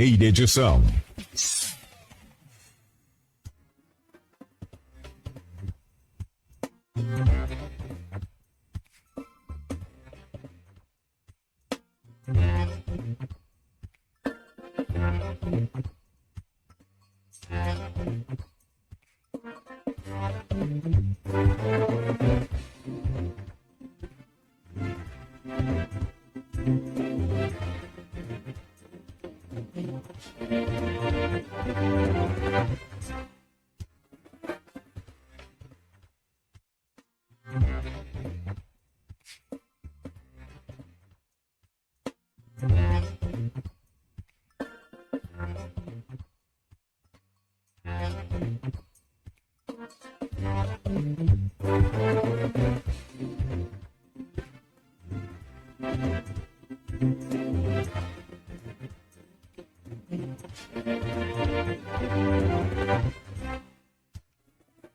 edição.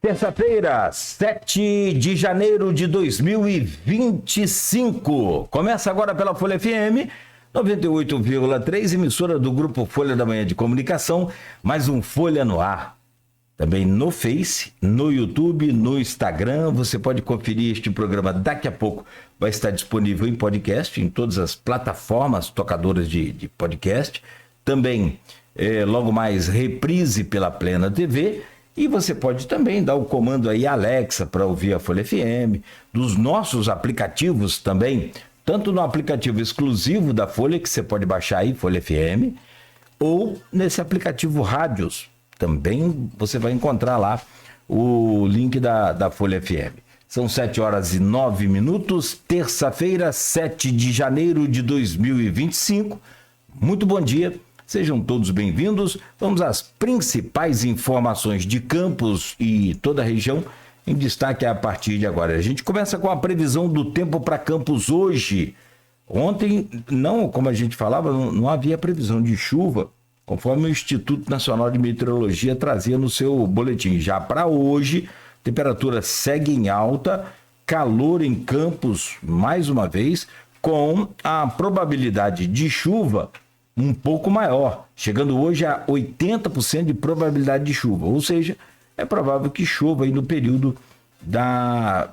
Terça-feira, 7 de janeiro de 2025. Começa agora pela Folha FM 98,3, emissora do Grupo Folha da Manhã de Comunicação, mais um Folha no Ar. Também no Face, no YouTube, no Instagram. Você pode conferir este programa daqui a pouco. Vai estar disponível em podcast, em todas as plataformas tocadoras de podcast. Também, logo mais, reprise pela Plena TV. E você pode também dar o comando aí Alexa para ouvir a Folha FM, dos nossos aplicativos também, tanto no aplicativo exclusivo da Folha, que você pode baixar aí, Folha FM, ou nesse aplicativo Rádios. Também você vai encontrar lá o link da Folha FM. São 7h09, terça-feira, 7 de janeiro de 2025. Muito bom dia. Sejam todos bem-vindos. Vamos às principais informações de Campos e toda a região em destaque a partir de agora. A gente começa com a previsão do tempo para Campos hoje. Ontem, não, como a gente falava, não havia previsão de chuva, conforme o Instituto Nacional de Meteorologia trazia no seu boletim. Já para hoje, temperatura segue em alta, calor em Campos mais uma vez, com a probabilidade de chuva um pouco maior, chegando hoje a 80% de probabilidade de chuva, ou seja, é provável que chova aí no período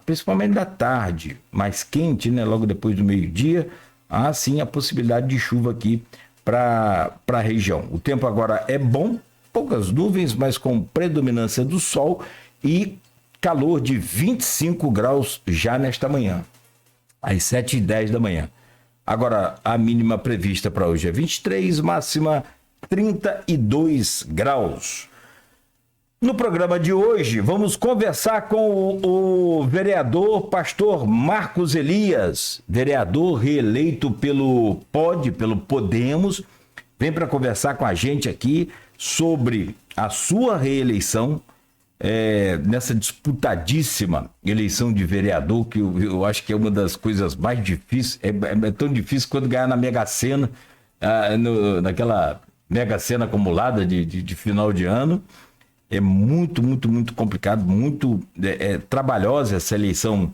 principalmente da tarde, mais quente, né? Logo depois do meio-dia, há sim a possibilidade de chuva aqui para a região. O tempo agora é bom, poucas nuvens, mas com predominância do sol e calor de 25 graus já nesta manhã, às 7h10 da manhã. Agora, a mínima prevista para hoje é 23, máxima 32 graus. No programa de hoje, vamos conversar com o vereador pastor Marcos Elias, vereador reeleito pelo Podemos, vem para conversar com a gente aqui sobre a sua reeleição, nessa disputadíssima eleição de vereador, que eu acho que é uma das coisas mais difíceis, é tão difícil quando ganhar na Mega Sena, naquela Mega Sena acumulada de final de ano. É muito, muito, muito complicado, muito trabalhosa essa eleição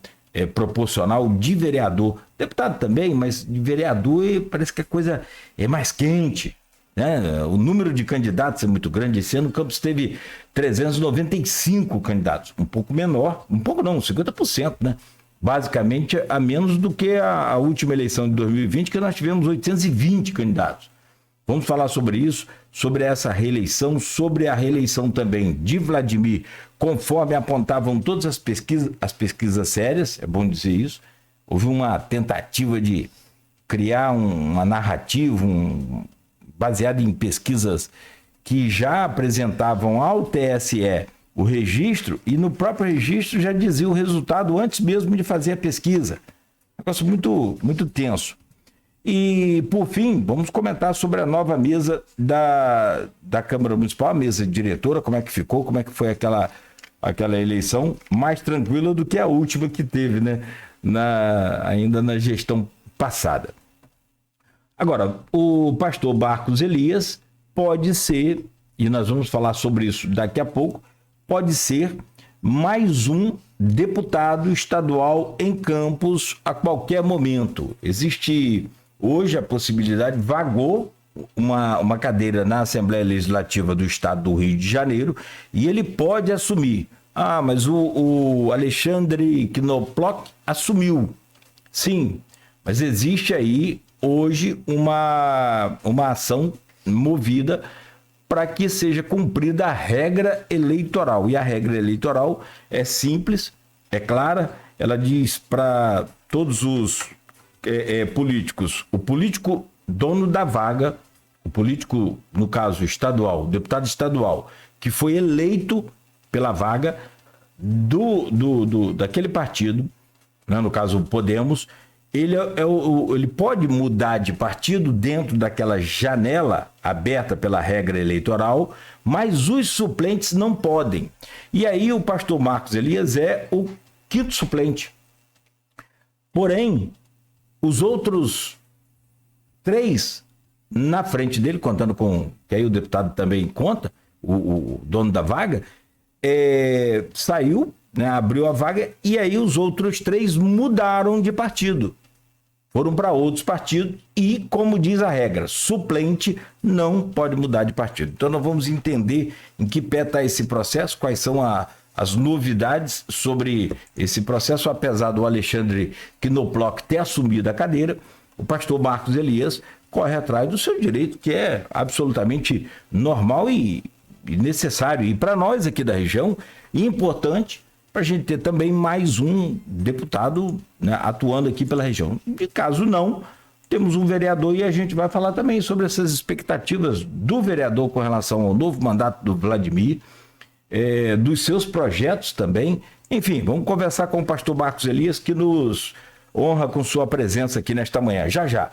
proporcional de vereador. Deputado também, mas de vereador parece que a coisa é mais quente, né? O número de candidatos é muito grande. Esse ano o Campos teve 395 candidatos, um pouco menor, um pouco não, 50%, né? Basicamente a menos do que a última eleição de 2020, que nós tivemos 820 candidatos. Vamos falar sobre isso, sobre essa reeleição, sobre a reeleição também de Vladimir, conforme apontavam todas as pesquisas sérias, é bom dizer isso. Houve uma tentativa de criar uma narrativa baseada em pesquisas que já apresentavam ao TSE o registro, e no próprio registro já dizia o resultado antes mesmo de fazer a pesquisa. Negócio muito, muito tenso. E, por fim, vamos comentar sobre a nova mesa da Câmara Municipal, a mesa diretora, como é que ficou, como é que foi aquela eleição, mais tranquila do que a última que teve, né? Ainda na gestão passada. Agora, o pastor Marcos Elias pode ser, e nós vamos falar sobre isso daqui a pouco, pode ser mais um deputado estadual em Campos a qualquer momento. Existe hoje a possibilidade, vagou uma cadeira na Assembleia Legislativa do Estado do Rio de Janeiro e ele pode assumir. Ah, mas o Alexandre Knoploch assumiu. Sim, mas existe aí hoje uma ação movida para que seja cumprida a regra eleitoral. E a regra eleitoral é simples, é clara, ela diz para todos os políticos, o político dono da vaga, o político, no caso estadual, o deputado estadual, que foi eleito pela vaga daquele partido, né, no caso Podemos, ele pode mudar de partido dentro daquela janela aberta pela regra eleitoral, mas os suplentes não podem. E aí o pastor Marcos Elias é o quinto suplente. Porém, os outros 3 na frente dele, contando com, que aí o deputado também conta, o dono da vaga, saiu, né, abriu a vaga, e aí os outros 3 mudaram de partido. Foram para outros partidos e, como diz a regra, suplente não pode mudar de partido. Então nós vamos entender em que pé está esse processo, quais são as novidades sobre esse processo, apesar do Alexandre Knoploch ter assumido a cadeira, o pastor Marcos Elias corre atrás do seu direito, que é absolutamente normal e necessário. E para nós aqui da região, importante, para a gente ter também mais um deputado, né, atuando aqui pela região. De caso não, temos um vereador e a gente vai falar também sobre essas expectativas do vereador com relação ao novo mandato do Vladimir, dos seus projetos também. Enfim, vamos conversar com o pastor Marcos Elias, que nos honra com sua presença aqui nesta manhã. Já, já.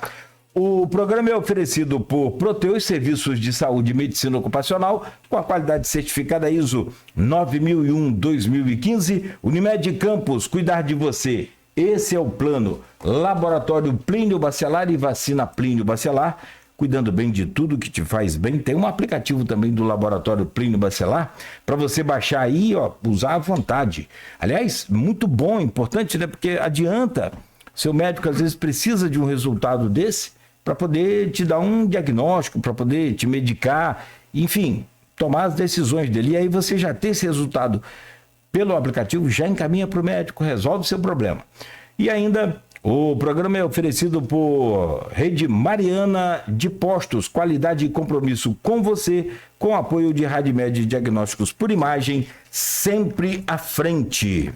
O programa é oferecido por Proteus Serviços de Saúde e Medicina Ocupacional, com a qualidade certificada ISO 9001-2015. Unimed Campos, cuidar de você. Esse é o plano. Laboratório Plínio Bacelar e Vacina Plínio Bacelar, cuidando bem de tudo que te faz bem. Tem um aplicativo também do Laboratório Plínio Bacelar, para você baixar aí, ó, usar à vontade. Aliás, muito bom, importante, né? Porque adianta, seu médico às vezes precisa de um resultado desse, para poder te dar um diagnóstico, para poder te medicar, enfim, tomar as decisões dele. E aí você já tem esse resultado pelo aplicativo, já encaminha para o médico, resolve o seu problema. E ainda, o programa é oferecido por Rede Mariana de Postos, qualidade e compromisso com você, com apoio de Radmed Diagnósticos por Imagem, sempre à frente.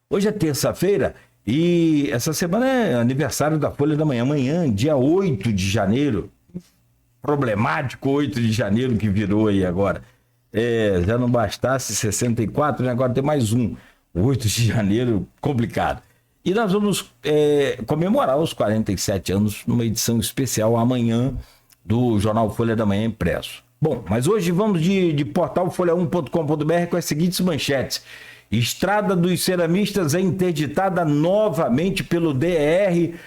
Hoje é terça-feira, e essa semana é aniversário da Folha da Manhã. Amanhã, dia 8 de janeiro, problemático 8 de janeiro que virou aí agora. Já não bastasse 64, né? Agora tem mais um. 8 de janeiro, complicado. E nós vamos comemorar os 47 anos numa edição especial amanhã do jornal Folha da Manhã impresso. Bom, mas hoje vamos de portal folha1.com.br com as seguintes manchetes. Estrada dos Ceramistas é interditada novamente pelo DRRJ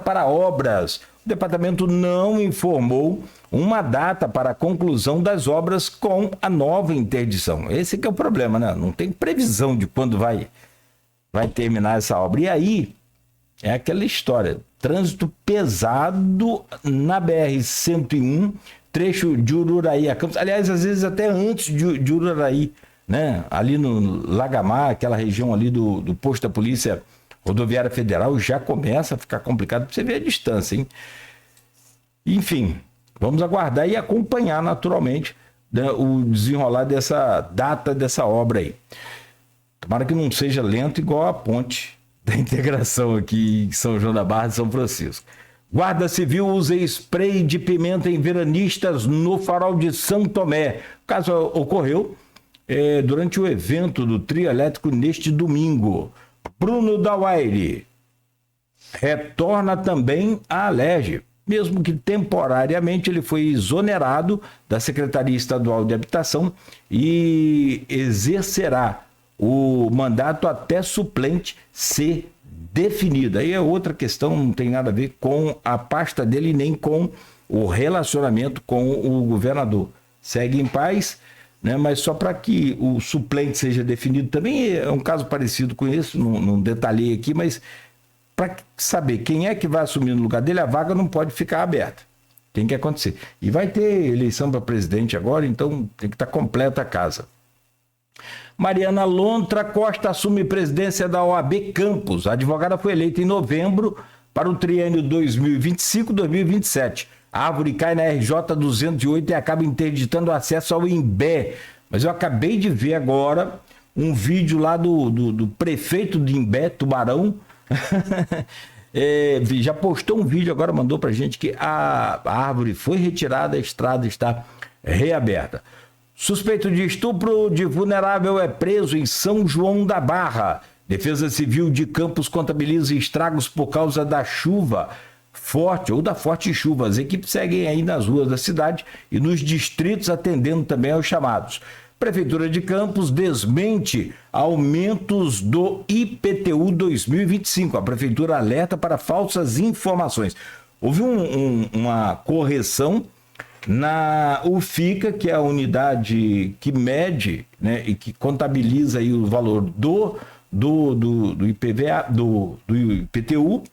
para obras. O departamento não informou uma data para a conclusão das obras com a nova interdição. Esse que é o problema, né? Não tem previsão de quando vai terminar essa obra. E aí, é aquela história, trânsito pesado na BR-101, trecho de Ururaí a Campos. Aliás, às vezes até antes de Ururaí, né? Ali no Lagamar, aquela região ali do posto da Polícia Rodoviária Federal, já começa a ficar complicado para você ver a distância, hein? Enfim, vamos aguardar e acompanhar naturalmente, né, o desenrolar dessa data dessa obra aí. Tomara que não seja lento igual a ponte da integração aqui em São João da Barra e São Francisco. Guarda Civil usa spray de pimenta em veranistas no farol de São Tomé. O caso ocorreu durante o evento do trio elétrico neste domingo. Bruno Dawaire retorna também à Alerj, mesmo que temporariamente ele foi exonerado da Secretaria Estadual de Habitação e exercerá o mandato até suplente ser definido. Aí é outra questão, não tem nada a ver com a pasta dele nem com o relacionamento com o governador. Segue em paz, né? Mas só para que o suplente seja definido também, é um caso parecido com esse, não detalhei aqui, mas para saber quem é que vai assumir no lugar dele, a vaga não pode ficar aberta. Tem que acontecer. E vai ter eleição para presidente agora, então tem que estar completa a casa. Mariana Lontra Costa assume presidência da OAB Campos. A advogada foi eleita em novembro para o triênio 2025-2027. A árvore cai na RJ 208 e acaba interditando o acesso ao Imbé. Mas eu acabei de ver agora um vídeo lá do prefeito de Imbé, Tubarão. Já postou um vídeo agora, mandou pra gente que a árvore foi retirada, a estrada está reaberta. Suspeito de estupro de vulnerável é preso em São João da Barra. Defesa Civil de Campos contabiliza estragos por causa da chuva forte ou da forte chuva. As equipes seguem aí nas ruas da cidade e nos distritos atendendo também aos chamados. Prefeitura de Campos desmente aumentos do IPTU 2025. A prefeitura alerta para falsas informações. Houve uma correção na UFICA, que é a unidade que mede, né, e que contabiliza aí o valor do IPVA, do IPTU,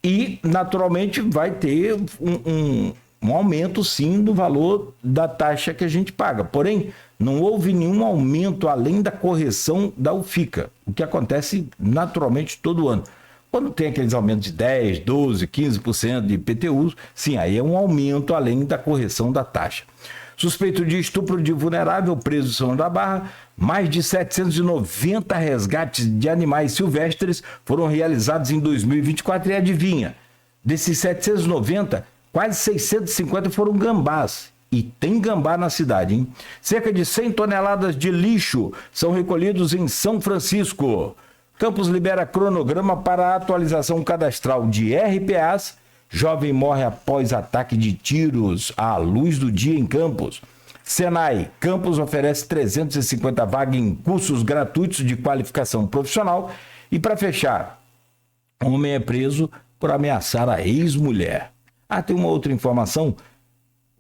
e naturalmente vai ter um aumento sim do valor da taxa que a gente paga. Porém, não houve nenhum aumento além da correção da UFICA, o que acontece naturalmente todo ano. Quando tem aqueles aumentos de 10, 12, 15% de IPTU, sim, aí é um aumento além da correção da taxa. Suspeito de estupro de vulnerável preso em São João da Barra, mais de 790 resgates de animais silvestres foram realizados em 2024 e adivinha, desses 790, quase 650 foram gambás. E tem gambá na cidade, hein? Cerca de 100 toneladas de lixo são recolhidos em São Francisco. Campos libera cronograma para a atualização cadastral de RPAs. Jovem morre após ataque de tiros à luz do dia em Campos. Senai, Campos oferece 350 vagas em cursos gratuitos de qualificação profissional. E para fechar, homem é preso por ameaçar a ex-mulher. Tem uma outra informação.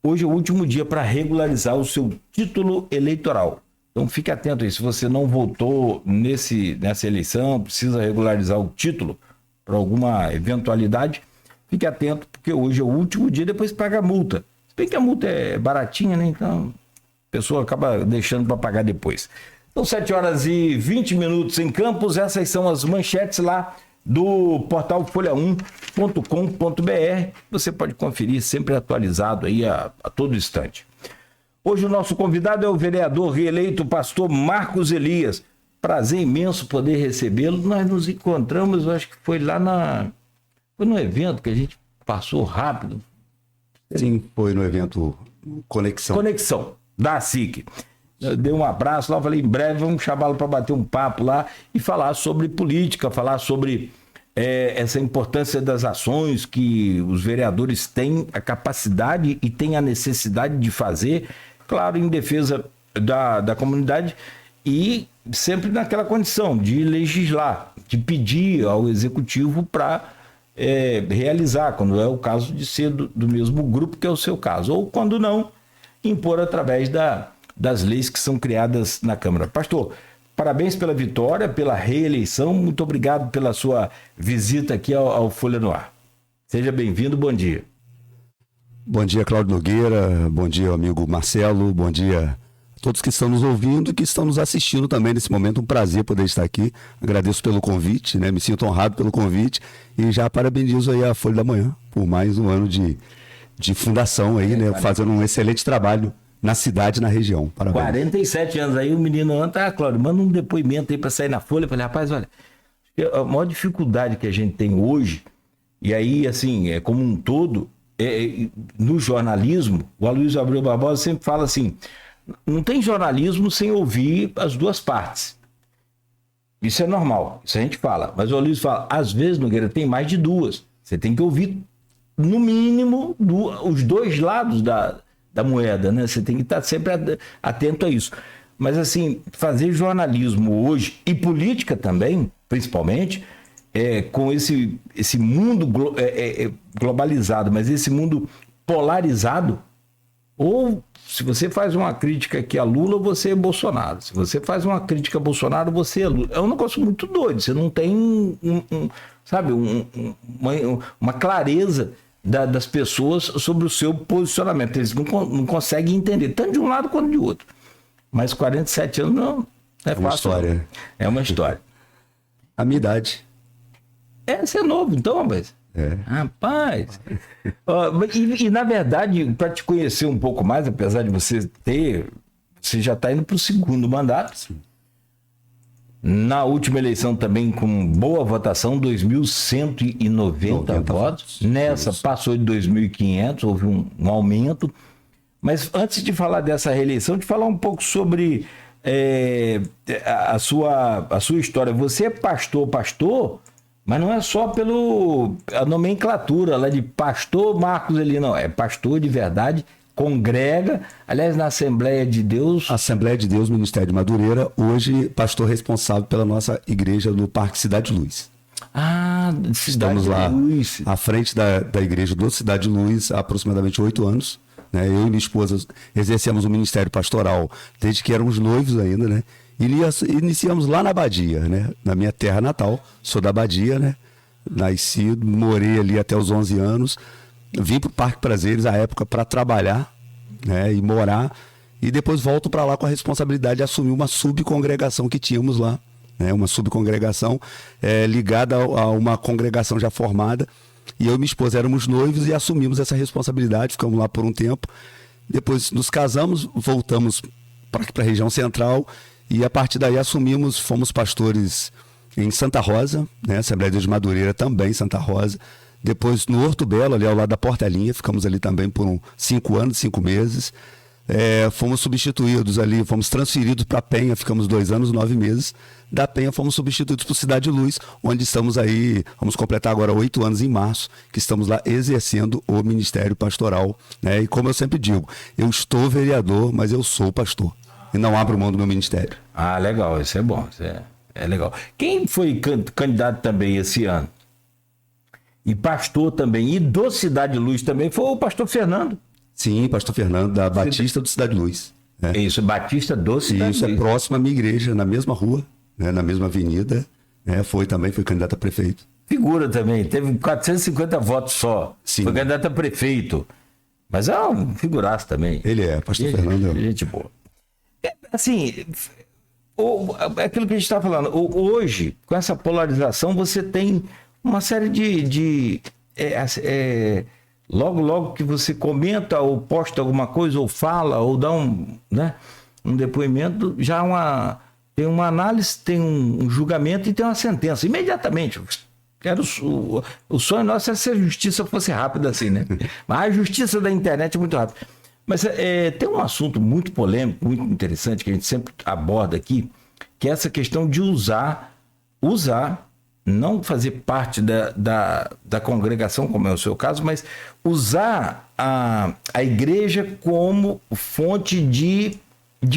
Hoje é o último dia para regularizar o seu título eleitoral. Então fique atento aí, se você não votou nessa eleição, precisa regularizar o título para alguma eventualidade, fique atento, porque hoje é o último dia, depois paga a multa. Se bem que a multa é baratinha, né? Então a pessoa acaba deixando para pagar depois. Então 7h20 em Campos, essas são as manchetes lá do portal folha1.com.br. Você pode conferir, sempre atualizado aí a todo instante. Hoje o nosso convidado é o vereador reeleito, pastor Marcos Elias. Prazer imenso poder recebê-lo. Nós nos encontramos, eu acho que foi lá foi no evento que a gente passou rápido. Sim, foi no evento Conexão, da SIC. Eu dei um abraço lá, falei, em breve vamos chamá-lo para bater um papo lá e falar sobre política, falar sobre essa importância das ações que os vereadores têm a capacidade e têm a necessidade de fazer, claro, em defesa da comunidade e sempre naquela condição de legislar, de pedir ao executivo para realizar, quando é o caso de ser do mesmo grupo que é o seu caso, ou quando não, impor através das leis que são criadas na Câmara. Pastor, parabéns pela vitória, pela reeleição, muito obrigado pela sua visita aqui ao Folha no Ar. Seja bem-vindo, bom dia. Bom dia, Cláudio Nogueira, bom dia, amigo Marcelo, bom dia a todos que estão nos ouvindo e que estão nos assistindo também nesse momento. Um prazer poder estar aqui, agradeço pelo convite, né? Me sinto honrado pelo convite e já parabenizo aí a Folha da Manhã por mais um ano de fundação aí, né? Fazendo um excelente trabalho na cidade e na região. Parabéns. 47 anos aí, o menino ontem, Cláudio, manda um depoimento aí para sair na Folha. Eu falei, rapaz, olha, a maior dificuldade que a gente tem hoje, e aí, assim, como um todo, no jornalismo, o Aloysio Abreu Barbosa sempre fala assim, não tem jornalismo sem ouvir as duas partes. Isso é normal, isso a gente fala. Mas o Aloysio fala, às vezes, Nogueira, tem mais de duas. Você tem que ouvir, no mínimo, os dois lados da moeda, né? Você tem que estar sempre atento a isso. Mas, assim, fazer jornalismo hoje, e política também, principalmente, com esse mundo globalizado, mas esse mundo polarizado, ou se você faz uma crítica aqui a Lula, você é Bolsonaro. Se você faz uma crítica a Bolsonaro, você é Lula. É um negócio muito doido. Você não tem, uma clareza das pessoas sobre o seu posicionamento. Eles não conseguem entender, tanto de um lado quanto de outro. Mas 47 anos não é fácil. Uma história. É uma história. A minha idade. Você é novo, então, rapaz. Rapaz. E, na verdade, para te conhecer um pouco mais, apesar de você já está indo para o segundo mandato. Sim. Na última eleição também com boa votação, 2.190 votos. Nessa passou de 2.500, houve um aumento. Mas antes de falar dessa reeleição, te falar um pouco sobre a sua história. Você é pastor, mas não é só a nomenclatura lá de pastor Marcos ali, não. É pastor de verdade, congrega, aliás, na Assembleia de Deus. Assembleia de Deus, Ministério de Madureira, hoje pastor responsável pela nossa igreja no Parque Cidade Luz. Cidade Estamos lá Luz. à frente da igreja do Cidade Luz há aproximadamente 8 anos. Né? Eu e minha esposa exercemos o ministério pastoral desde que éramos noivos ainda, né? Iniciamos lá na Badia, né? Na minha terra natal, sou da Badia, né? Nasci, morei ali até os 11 anos. Vim para o Parque Prazeres à época para trabalhar, né, e morar, e depois volto para lá com a responsabilidade de assumir uma subcongregação que tínhamos lá, né, uma subcongregação ligada a uma congregação já formada, e eu e minha esposa éramos noivos e assumimos essa responsabilidade, ficamos lá por um tempo, depois nos casamos, voltamos para a região central, e a partir daí fomos pastores em Santa Rosa, né, Assembleia de Deus de Madureira também, Santa Rosa. Depois no Horto Belo, ali ao lado da Portelinha, ficamos ali também por 5 anos, 5 meses. Fomos substituídos ali, fomos transferidos para a Penha, ficamos 2 anos, 9 meses. Da Penha fomos substituídos por Cidade Luz, onde estamos aí, vamos completar agora 8 anos em março, que estamos lá exercendo o ministério pastoral. Né? E como eu sempre digo, eu estou vereador, mas eu sou pastor. E não abro mão do meu ministério. Legal, isso é bom, isso é legal. Quem foi candidato também esse ano? E pastor também, e do Cidade Luz também, foi o pastor Fernando. Sim, pastor Fernando, da Batista do Cidade Luz. É isso, Batista do Cidade Luz. Isso, é próximo à minha igreja, na mesma rua, né, na mesma avenida. Foi candidato a prefeito. Figura também, teve 450 votos só. Sim. Foi candidato a prefeito. Mas é um figuraço também. Ele pastor Fernando. Gente boa. Assim, aquilo que a gente está falando, hoje, com essa polarização, você tem uma série logo que você comenta ou posta alguma coisa ou fala ou dá um depoimento, já tem uma análise, tem um julgamento e tem uma sentença imediatamente. O sonho nosso é se a justiça fosse rápida assim, né? Mas a justiça da internet é muito rápida. Mas tem um assunto muito polêmico, muito interessante, que a gente sempre aborda aqui, que é essa questão de usar, não fazer parte da congregação, como é o seu caso, mas usar a igreja como fonte de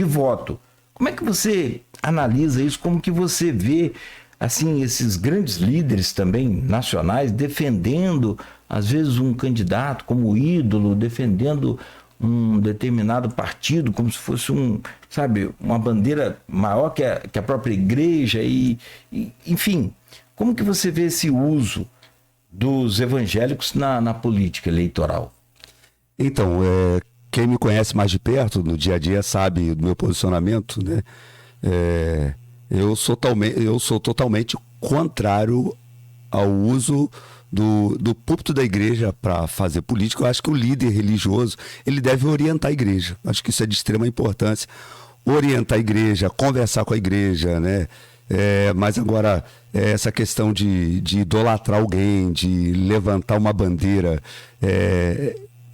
voto. Como é que você analisa isso? Como que você vê assim, esses grandes líderes também nacionais defendendo, às vezes, um candidato como ídolo, defendendo um determinado partido, como se fosse uma bandeira maior que a própria igreja, enfim. Como que você vê esse uso dos evangélicos na política eleitoral? Então, quem me conhece mais de perto, no dia a dia, sabe do meu posicionamento, né? Eu sou totalmente contrário ao uso do púlpito da igreja para fazer política. Eu acho que o líder religioso ele deve orientar a igreja. Acho que isso é de extrema importância. Orientar a igreja, conversar com a igreja, né? Mas agora, essa questão de idolatrar alguém, de levantar uma bandeira,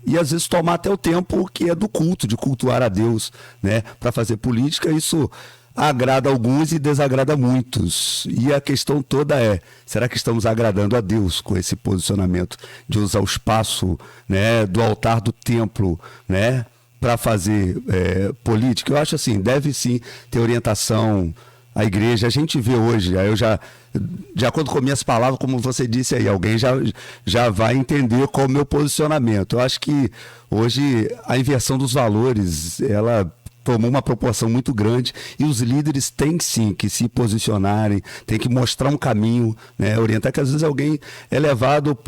e às vezes tomar até o tempo que é do culto, de cultuar a Deus, né? Para fazer política, isso agrada alguns e desagrada muitos. E a questão toda será que estamos agradando a Deus com esse posicionamento de usar o espaço, né, do altar do templo, né, para fazer política? Eu acho assim, deve sim ter orientação à igreja. A gente vê hoje, eu já, de acordo com minhas palavras, como você disse aí, alguém já vai entender qual é o meu posicionamento. Eu acho que hoje a inversão dos valores, ela tomou uma proporção muito grande e os líderes têm sim que se posicionarem, têm que mostrar um caminho, né, orientar, que às vezes alguém é levado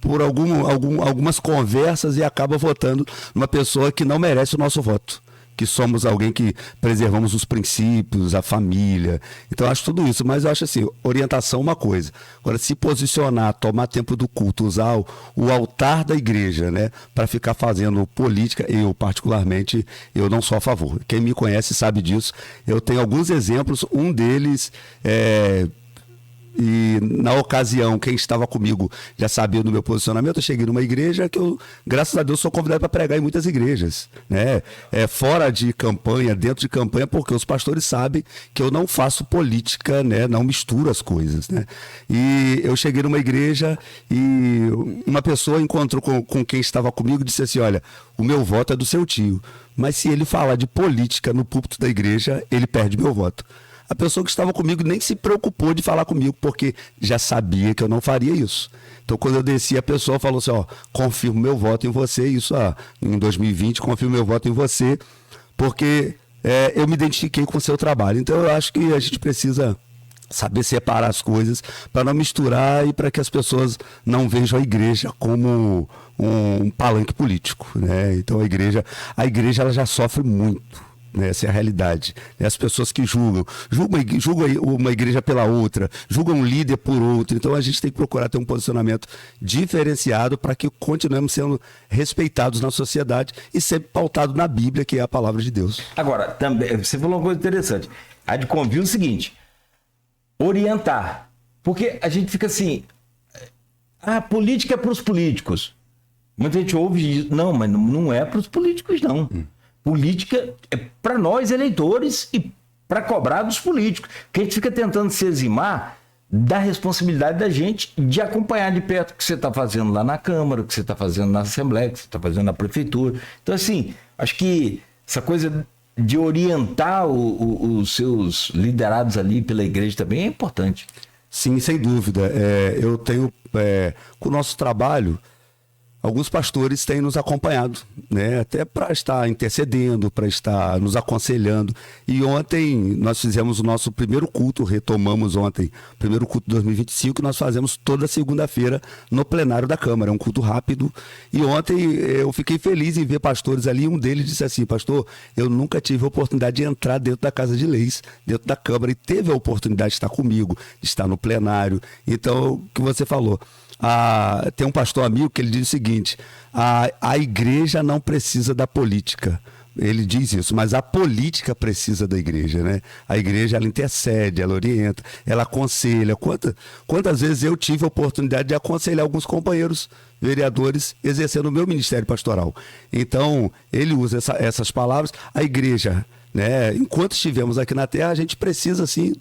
por algumas conversas e acaba votando numa pessoa que não merece o nosso voto. Que somos alguém que preservamos os princípios, a família. Então, eu acho tudo isso. Mas eu acho assim, orientação é uma coisa. Agora, se posicionar, tomar tempo do culto, usar o altar da igreja, né, para ficar fazendo política, eu, particularmente, eu não sou a favor. Quem me conhece sabe disso. Eu tenho alguns exemplos. Um deles e na ocasião, quem estava comigo já sabia do meu posicionamento. Eu cheguei numa igreja que eu, graças a Deus, sou convidado para pregar em muitas igrejas, né? Fora de campanha, dentro de campanha, porque os pastores sabem que eu não faço política, né? Não misturo as coisas, né? E eu cheguei numa igreja e uma pessoa encontrou com quem estava comigo e disse assim: olha, o meu voto é do seu tio, mas se ele falar de política no púlpito da igreja, ele perde meu voto. A pessoa que estava comigo nem se preocupou de falar comigo, porque já sabia que eu não faria isso. Então, quando eu desci, a pessoa falou assim: ó, confirmo meu voto em você, isso em 2020, confirmo meu voto em você, porque eu me identifiquei com o seu trabalho. Então, eu acho que a gente precisa saber separar as coisas para não misturar e para que as pessoas não vejam a igreja como um palanque político, né? Então, a igreja ela já sofre muito. Essa é a realidade. As pessoas que julgam uma igreja pela outra, julgam um líder por outro. Então a gente tem que procurar ter um posicionamento diferenciado para que continuemos sendo respeitados na sociedade e sempre pautado na Bíblia, que é a palavra de Deus. Agora, também, você falou uma coisa interessante. Há de convir o seguinte: orientar. Porque a gente fica assim, a política é para os políticos. Muita gente ouve isso. Não, mas não é para os políticos, não. Política é para nós, eleitores, e para cobrar dos políticos. Porque a gente fica tentando se eximar da responsabilidade da gente de acompanhar de perto o que você está fazendo lá na Câmara, o que você está fazendo na Assembleia, o que você está fazendo na Prefeitura. Então, assim, acho que essa coisa de orientar os seus liderados ali pela igreja também é importante. Sim, sem dúvida. Eu tenho, com o nosso trabalho, alguns pastores têm nos acompanhado, né? Até para estar intercedendo, para estar nos aconselhando. E ontem nós fizemos o nosso primeiro culto, retomamos ontem o primeiro culto de 2025, que nós fazemos toda segunda-feira no plenário da Câmara. É um culto rápido. E ontem eu fiquei feliz em ver pastores ali. Um deles disse assim: pastor, eu nunca tive a oportunidade de entrar dentro da Casa de Leis, dentro da Câmara, e teve a oportunidade de estar comigo, de estar no plenário. Então, o que você falou? Tem um pastor amigo que ele diz o seguinte: a igreja não precisa da política. Ele diz isso, mas a política precisa da igreja, né? A igreja, ela intercede, ela orienta, ela aconselha. Quantas vezes eu tive a oportunidade de aconselhar alguns companheiros vereadores exercendo o meu ministério pastoral. Então, ele usa essas palavras. A igreja, né, enquanto estivermos aqui na Terra, a gente precisa, sim,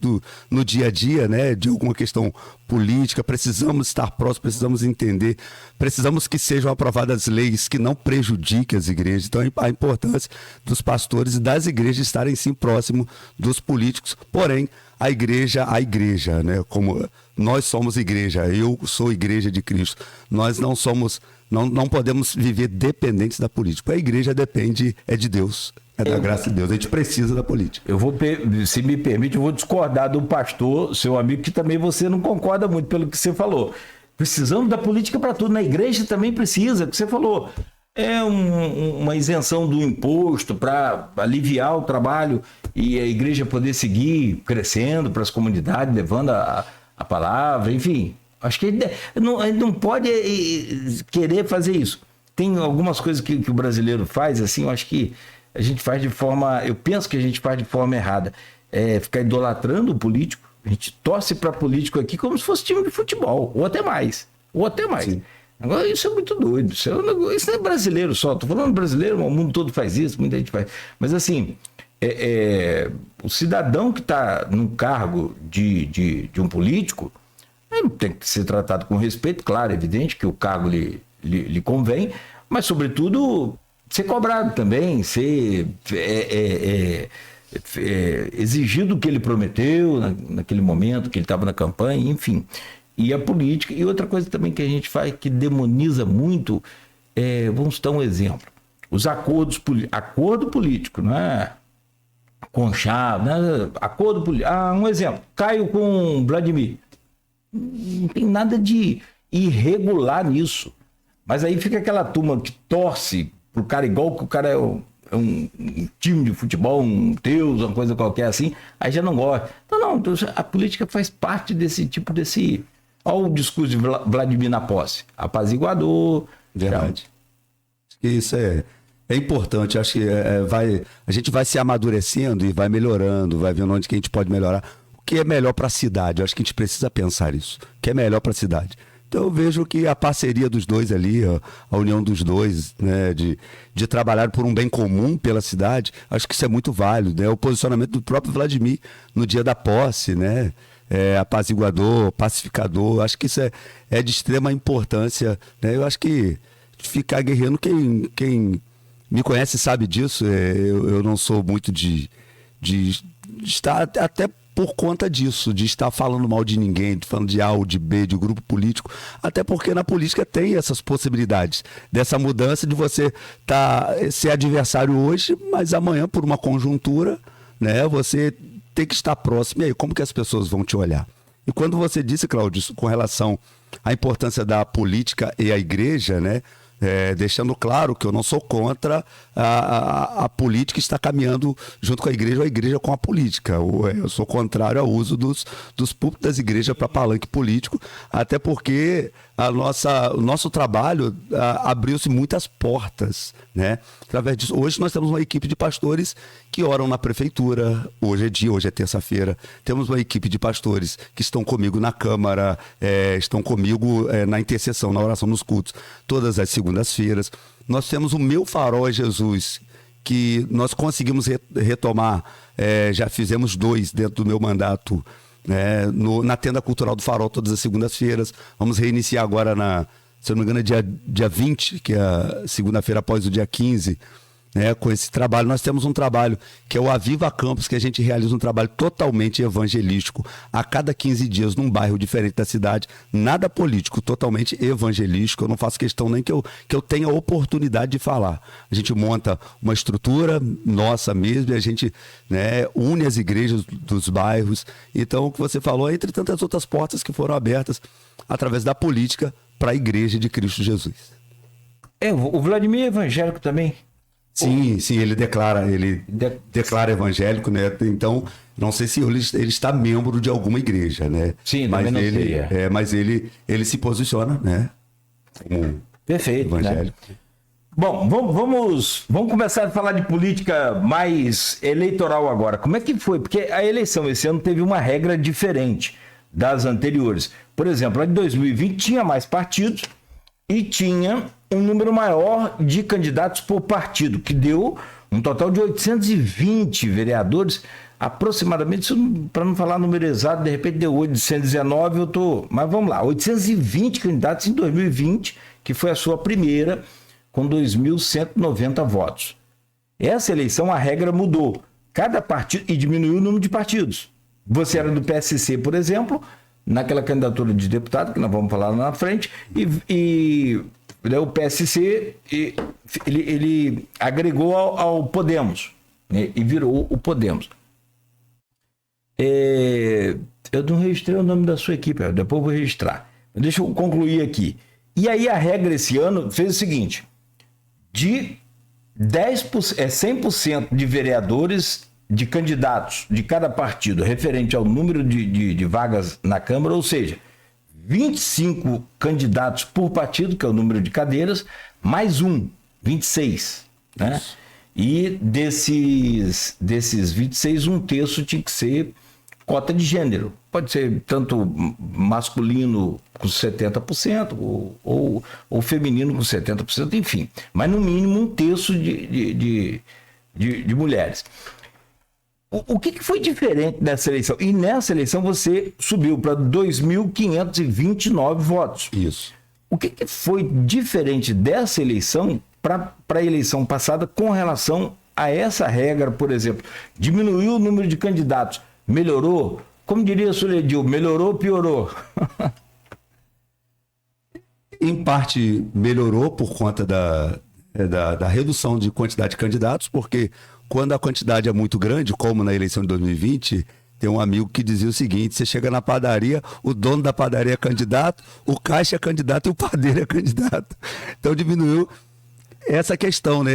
no dia a dia, né, de alguma questão política. Precisamos estar próximos, precisamos entender, precisamos que sejam aprovadas leis que não prejudiquem as igrejas. Então, a importância dos pastores e das igrejas estarem, sim, próximos dos políticos. Porém, a igreja, né, como nós somos igreja, eu sou igreja de Cristo, nós não somos, não podemos viver dependentes da política. A igreja depende, de Deus. É da graça de Deus, a gente precisa da política. Se me permite, eu vou discordar do pastor, seu amigo, que também você não concorda muito pelo que você falou. Precisamos da política para tudo, na igreja também precisa, o que você falou. É uma isenção do imposto para aliviar o trabalho e a igreja poder seguir crescendo para as comunidades, levando a palavra, enfim. Acho que não pode querer fazer isso. Tem algumas coisas que o brasileiro faz, assim, eu acho que a gente faz de forma... Eu penso que a gente faz de forma errada. Ficar idolatrando o político. A gente torce para político aqui como se fosse time de futebol. Ou até mais. Sim. Agora, isso é muito doido. Isso não é brasileiro só. Estou falando brasileiro, o mundo todo faz isso, muita gente faz. Mas, assim, o cidadão que está num cargo de um político, ele tem que ser tratado com respeito. Claro, é evidente que o cargo lhe convém, mas, sobretudo... ser cobrado também, ser exigido o que ele prometeu naquele momento que ele estava na campanha, enfim. E a política, e outra coisa também que a gente faz que demoniza muito, vamos dar um exemplo, os acordo político, não é conchavo, né? Acordo político, um exemplo, Caio com Vladimir, não tem nada de irregular nisso. Mas aí fica aquela turma que torce pro cara igual que o cara é um time de futebol, um Deus, uma coisa qualquer assim, aí já não gosta. Então, a política faz parte desse tipo desse... Olha o discurso de Vladimir na posse. Apaziguador. Verdade. Acho que isso é importante. Acho que a gente vai se amadurecendo e vai melhorando, vai vendo onde que a gente pode melhorar. O que é melhor para a cidade? Eu acho que a gente precisa pensar isso. O que é melhor para a cidade? Então eu vejo que a parceria dos dois ali, a união dos dois, né, de trabalhar por um bem comum pela cidade, acho que isso é muito válido, né? O posicionamento do próprio Vladimir no dia da posse, né? Apaziguador, pacificador, acho que isso é de extrema importância, né? Eu acho que ficar guerreando, quem me conhece sabe disso, eu não sou muito de estar até por conta disso, de estar falando mal de ninguém, falando de A ou de B, de grupo político, até porque na política tem essas possibilidades, dessa mudança de você ser adversário hoje, mas amanhã, por uma conjuntura, né, você tem que estar próximo. E aí, como que as pessoas vão te olhar? E quando você disse, Cláudio, com relação à importância da política e a igreja, né, deixando claro que eu não sou contra a política está caminhando junto com a igreja ou a igreja com a política. Eu sou contrário ao uso dos púlpitos das igrejas para palanque político, até porque o nosso trabalho abriu-se muitas portas, né? Através disso, hoje nós temos uma equipe de pastores que oram na prefeitura, hoje é terça-feira, temos uma equipe de pastores que estão comigo na Câmara, estão comigo na intercessão, na oração nos cultos, todas as segundas-feiras. Nós temos o Meu Farol é Jesus, que nós conseguimos retomar, já fizemos 2 dentro do meu mandato, na Tenda Cultural do Farol, todas as segundas-feiras. Vamos reiniciar agora, se eu não me engano, é dia 20, que é a segunda-feira após o dia 15, com esse trabalho. Nós temos um trabalho que é o Aviva Campus, que a gente realiza um trabalho totalmente evangelístico, a cada 15 dias num bairro diferente da cidade, nada político, totalmente evangelístico. Eu não faço questão nem que eu tenha a oportunidade de falar. A gente monta uma estrutura nossa mesmo e a gente, une as igrejas dos bairros. Então, o que você falou, entre tantas outras portas que foram abertas através da política para a igreja de Cristo Jesus. O Vladimir é evangélico também? Sim, ele declara evangélico, né? Então, não sei se ele está membro de alguma igreja, né? Sim, mas não ele, sei, mas ele se posiciona, né? Como perfeito, evangélico. Né? Bom, vamos começar a falar de política mais eleitoral agora. Como é que foi? Porque a eleição esse ano teve uma regra diferente das anteriores. Por exemplo, a de 2020 tinha mais partidos e tinha um número maior de candidatos por partido, que deu um total de 820 vereadores, aproximadamente, para não falar número exato, de repente deu 819, mas vamos lá, 820 candidatos em 2020, que foi a sua primeira, com 2.190 votos. Essa eleição, a regra mudou, cada partido, e diminuiu o número de partidos. Você era do PSC, por exemplo, naquela candidatura de deputado, que nós vamos falar lá na frente, e o PSC ele agregou ao Podemos, né, e virou o Podemos. Eu não registrei o nome da sua equipe, depois vou registrar. Deixa eu concluir aqui. E aí a regra esse ano fez o seguinte: de 100% de vereadores, de candidatos de cada partido referente ao número de vagas na Câmara, ou seja, 25 candidatos por partido, que é o número de cadeiras, mais 26, né? E desses 26, 1/3 tinha que ser cota de gênero. Pode ser tanto masculino com 70% ou feminino com 70%, enfim. Mas no mínimo 1/3 de mulheres. O que foi diferente nessa eleição? E nessa eleição você subiu para 2.529 votos. Isso. O que foi diferente dessa eleição para a eleição passada com relação a essa regra, por exemplo? Diminuiu o número de candidatos, melhorou? Como diria o senhor Edil, melhorou ou piorou? Em parte melhorou por conta da redução de quantidade de candidatos, porque quando a quantidade é muito grande, como na eleição de 2020, Tem um amigo que dizia o seguinte: você chega na padaria, o dono da padaria é candidato, o caixa é candidato e o padeiro é candidato. Então diminuiu essa questão, né?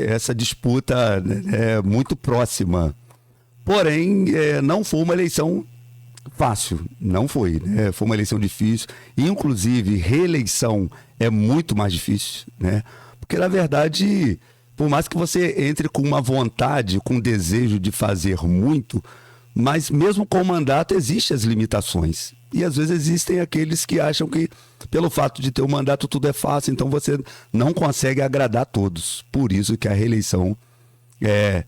Essa disputa, né? Muito próxima. Porém, não foi uma eleição fácil, não foi, né? Foi uma eleição difícil. Inclusive, reeleição é muito mais difícil, né? Porque, na verdade, por mais que você entre com uma vontade, com um desejo de fazer muito, mas mesmo com o mandato existem as limitações. E às vezes existem aqueles que acham que pelo fato de ter o mandato tudo é fácil, então você não consegue agradar todos. Por isso que a reeleição é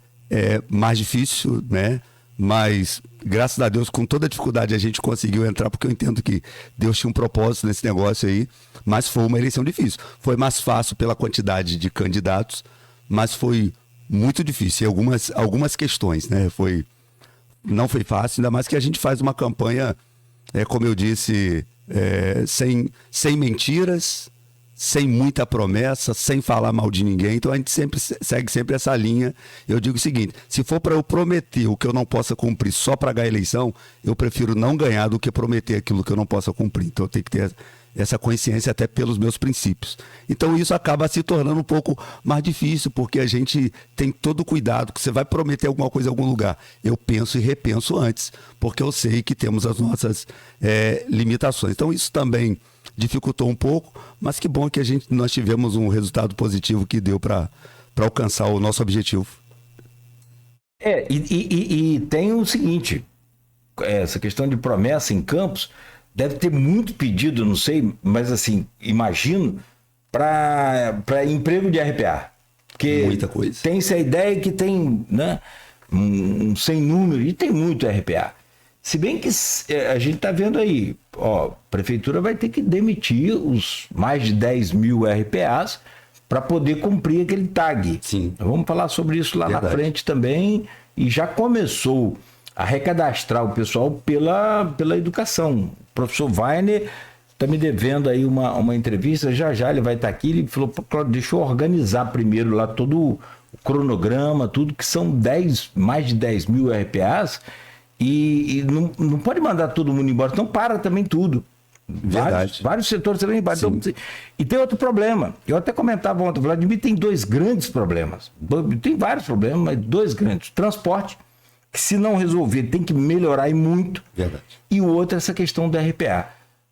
mais difícil, né? Mas graças a Deus, com toda a dificuldade a gente conseguiu entrar, porque eu entendo que Deus tinha um propósito nesse negócio aí, mas foi uma eleição difícil. Foi mais fácil pela quantidade de candidatos, mas foi muito difícil. E algumas questões, né? Não foi fácil, ainda mais que a gente faz uma campanha, como eu disse, sem mentiras, sem muita promessa, sem falar mal de ninguém. Então a gente segue sempre essa linha. Eu digo o seguinte: se for para eu prometer o que eu não possa cumprir só para ganhar a eleição, eu prefiro não ganhar do que prometer aquilo que eu não possa cumprir. Então eu tenho que ter essa consciência até pelos meus princípios. Então isso acaba se tornando um pouco mais difícil, porque a gente tem todo o cuidado, que você vai prometer alguma coisa em algum lugar. Eu penso e repenso antes, porque eu sei que temos as nossas limitações. Então isso também dificultou um pouco, mas que bom que nós tivemos um resultado positivo que deu para alcançar o nosso objetivo. E tem o seguinte, essa questão de promessa em Campos, deve ter muito pedido, não sei, mas assim, imagino, para emprego de RPA. Porque muita coisa. Tem essa ideia que tem, né, um sem número, e tem muito RPA. Se bem que a gente está vendo aí, a prefeitura vai ter que demitir os mais de 10 mil RPAs para poder cumprir aquele tag. Sim. Vamos falar sobre isso lá na frente também, e já começou a recadastrar o pessoal pela educação. O professor Weiner está me devendo aí uma entrevista, já ele vai estar aqui, ele falou: Cláudio, deixa eu organizar primeiro lá todo o cronograma, tudo, que são mais de 10 mil RPAs, e não pode mandar todo mundo embora, então para também tudo. Verdade. Vários setores também. Então, e tem outro problema, eu até comentava ontem, o Vladimir tem dois grandes problemas, tem vários problemas, mas dois grandes: transporte, que se não resolver tem que melhorar e muito. Verdade. E o outro é essa questão da RPA.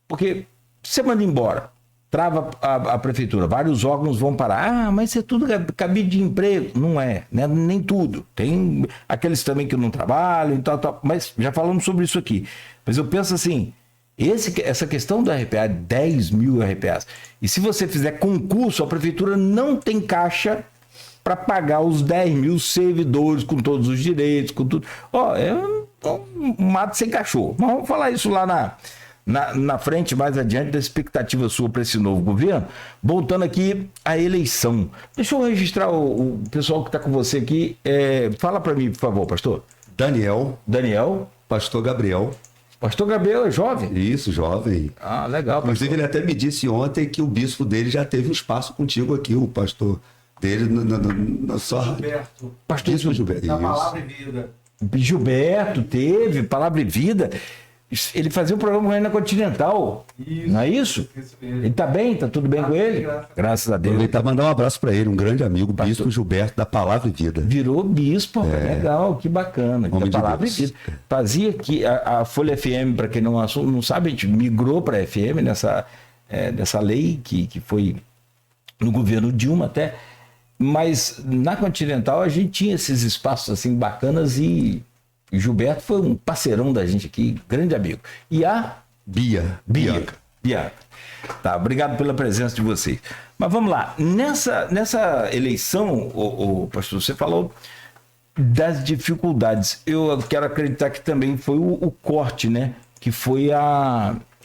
Porque você manda embora, trava a prefeitura, vários órgãos vão parar. Mas isso é tudo cabide de emprego. Não é, né? Nem tudo. Tem aqueles também que não trabalham e tal. Mas já falamos sobre isso aqui. Mas eu penso assim, essa questão da RPA, 10 mil RPAs, e se você fizer concurso, a prefeitura não tem caixa para pagar os 10 mil servidores com todos os direitos, com tudo. É um mato sem cachorro. Mas vamos falar isso lá na frente, mais adiante, da expectativa sua para esse novo governo. Voltando aqui à eleição. Deixa eu registrar o pessoal que está com você aqui. Fala para mim, por favor, pastor. Daniel. Pastor Gabriel. Pastor Gabriel é jovem? Isso, jovem. Ah, legal. Inclusive, ele até me disse ontem que o bispo dele já teve um espaço contigo aqui, o pastor dele na sua Gilberto. Pastor Gilberto. Da Palavra e Vida. Gilberto teve Palavra e Vida. Ele fazia um programa com ele na Continental. Isso, não é isso? Isso mesmo. Ele tá bem? Tá tudo bem com ele? Graças a Deus. Aproveitar e mandar um abraço para ele, um grande amigo, Pastor bispo Gilberto, da Palavra e Vida. Virou bispo, legal, que bacana. Homem Da de Palavra e Deus. Vida. Fazia que a Folha FM, para quem não sabe, a gente migrou para a FM dessa lei que foi no governo Dilma até. Mas na Continental a gente tinha esses espaços assim bacanas, e Gilberto foi um parceirão da gente aqui, grande amigo. E a Bianca. Tá, obrigado pela presença de vocês. Mas vamos lá, nessa eleição, o pastor, você falou das dificuldades. Eu quero acreditar que também foi o corte, né? Que foi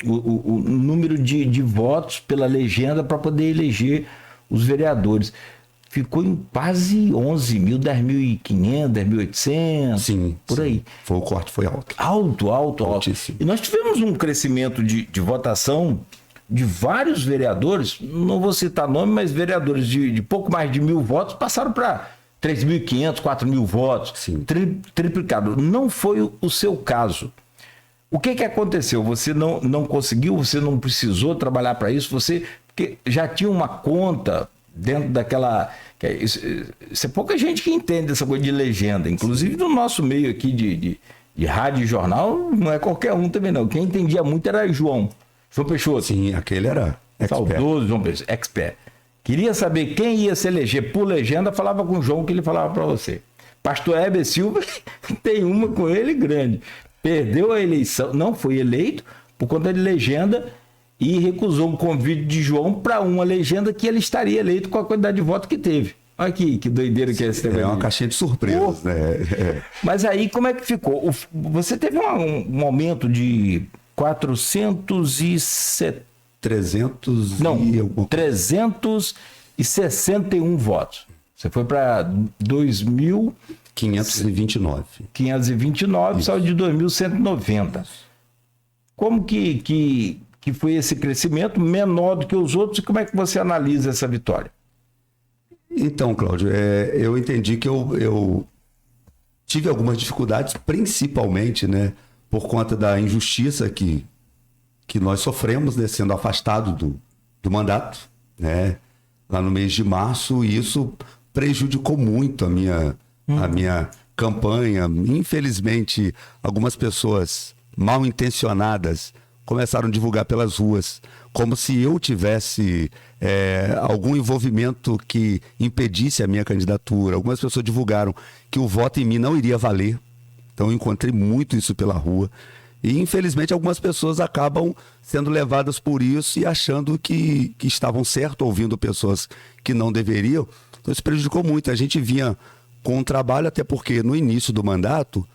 o número de votos pela legenda para poder eleger os vereadores. Ficou em quase 11 mil, 10.500, 10.800, Sim, por aí. O corte foi alto. Alto. Altíssimo. E nós tivemos um crescimento de votação de vários vereadores, não vou citar nome, mas vereadores de pouco mais de 1.000 votos passaram para 3.500, 4.000 votos, Sim. Triplicado. Não foi o seu caso. O que aconteceu? Você não conseguiu, você não precisou trabalhar para isso, você porque já tinha uma conta dentro daquela... Isso é pouca gente que entende essa coisa de legenda, inclusive no nosso meio aqui de rádio e jornal, não é qualquer um também não. Quem entendia muito era João Peixoto. Sim, aquele era expert. Saudoso João Peixoto, expert. Queria saber quem ia se eleger por legenda, falava com o João que ele falava para você. Pastor Heber Silva tem uma com ele grande. Perdeu a eleição, não foi eleito por conta de legenda e recusou um convite de João para uma legenda que ele estaria eleito com a quantidade de votos que teve. Olha aqui, que doideira que é esse tema. É uma caixinha de surpresas, né? Mas aí como é que ficou? Você teve um aumento de 361 votos. Você foi para 2.529. 529, saiu de 2.190. Como que foi esse crescimento menor do que os outros e como é que você analisa essa vitória? Então, Cláudio, eu entendi que eu tive algumas dificuldades, principalmente, né, por conta da injustiça que nós sofremos, né, sendo afastado do mandato, né, lá no mês de março, e isso prejudicou muito a minha campanha. Infelizmente, algumas pessoas mal intencionadas começaram a divulgar pelas ruas, como se eu tivesse algum envolvimento que impedisse a minha candidatura. Algumas pessoas divulgaram que o voto em mim não iria valer. Então eu encontrei muito isso pela rua. E infelizmente algumas pessoas acabam sendo levadas por isso e achando que estavam certo, ouvindo pessoas que não deveriam. Então isso prejudicou muito. A gente vinha com um trabalho, até porque no início do mandato,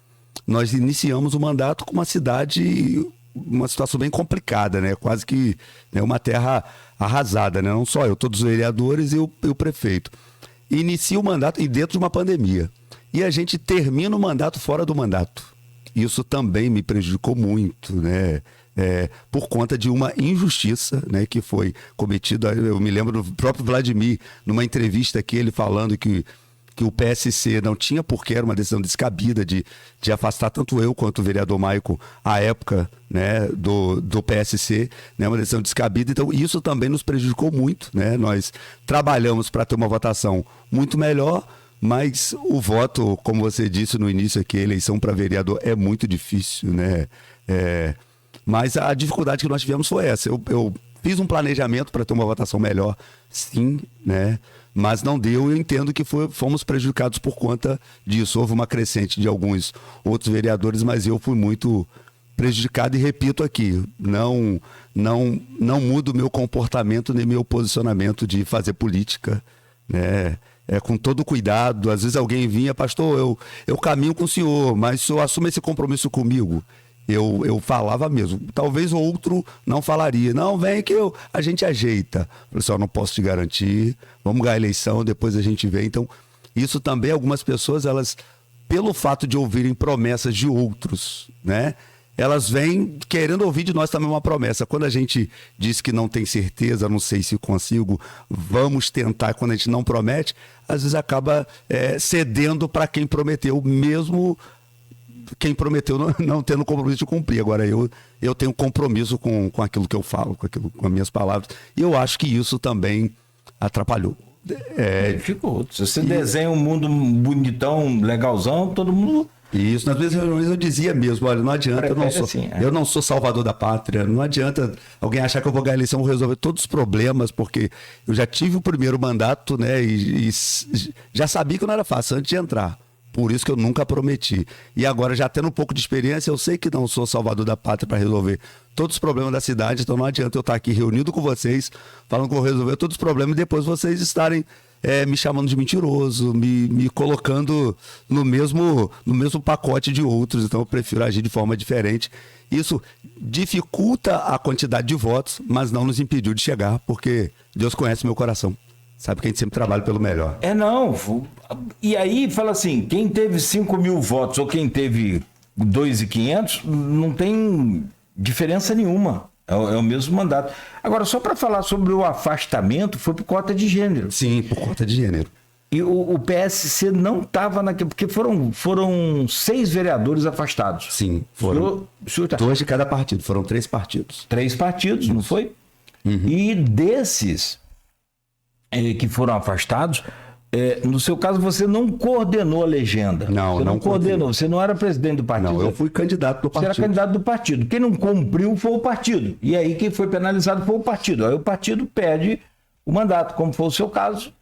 nós iniciamos o mandato com uma cidade... uma situação bem complicada, né? Quase que, né, uma terra arrasada, né? Não só eu, todos os vereadores e o prefeito. Inicia o mandato e dentro de uma pandemia. E a gente termina o mandato fora do mandato. Isso também me prejudicou muito, né? Por conta de uma injustiça, né, que foi cometida. Eu me lembro do próprio Vladimir, numa entrevista aqui, ele falando que o PSC não tinha porque era uma decisão descabida de afastar tanto eu quanto o vereador Maico à época, né, do PSC, né, uma decisão descabida. Então isso também nos prejudicou muito, né? Nós trabalhamos para ter uma votação muito melhor, mas o voto, como você disse no início aqui, a eleição para vereador é muito difícil, né? Mas a dificuldade que nós tivemos foi essa. Eu fiz um planejamento para ter uma votação melhor, sim, né? Mas não deu, eu entendo que fomos prejudicados por conta disso. Houve uma crescente de alguns outros vereadores, mas eu fui muito prejudicado e repito aqui, não mudo meu comportamento nem meu posicionamento de fazer política, né? Com todo cuidado. Às vezes alguém vinha, pastor, eu caminho com o senhor, mas o senhor assume esse compromisso comigo. Eu falava mesmo. Talvez outro não falaria. Não, vem que a gente ajeita. Eu falei, não posso te garantir. Vamos ganhar a eleição, depois a gente vê. Então, isso também, algumas pessoas, elas, pelo fato de ouvirem promessas de outros, né? Elas vêm querendo ouvir de nós também uma promessa. Quando a gente diz que não tem certeza, não sei se consigo, vamos tentar, quando a gente não promete, às vezes acaba cedendo para quem prometeu, mesmo quem prometeu não tendo compromisso de cumprir. Agora eu tenho compromisso com aquilo que eu falo, com as minhas palavras, e eu acho que isso também atrapalhou. Ficou. Se você desenha um mundo bonitão, legalzão, todo mundo... Isso, nas vezes eu dizia mesmo, olha, não adianta, eu não sou salvador da pátria, não adianta alguém achar que eu vou ganhar a eleição, vou resolver todos os problemas, porque eu já tive o primeiro mandato, né, e já sabia que não era fácil antes de entrar. Por isso que eu nunca prometi. E agora, já tendo um pouco de experiência, eu sei que não sou salvador da pátria para resolver todos os problemas da cidade, então não adianta eu estar aqui reunido com vocês, falando que vou resolver todos os problemas e depois vocês estarem me chamando de mentiroso, me colocando no mesmo pacote de outros. Então eu prefiro agir de forma diferente. Isso dificulta a quantidade de votos, mas não nos impediu de chegar, porque Deus conhece meu coração. Sabe que a gente sempre trabalha pelo melhor. E aí fala assim, quem teve 5.000 votos ou quem teve 2.500, não tem diferença nenhuma. É o mesmo mandato. Agora, só para falar sobre o afastamento, foi por cota de gênero. Sim, por cota de gênero. E o PSC não estava naquele... Porque foram 6 vereadores afastados. Sim, foram O senhor tá- 2 de cada partido, foram 3 partidos. 3 partidos, não foi? E desses que foram afastados, no seu caso, você não coordenou a legenda. Não, você não coordenou. Você não era presidente do partido. Não, eu fui candidato do Você era partido. candidato do partido. Quem não cumpriu foi o partido. E aí quem foi penalizado foi o partido. Aí o partido perde o mandato, como foi o seu caso,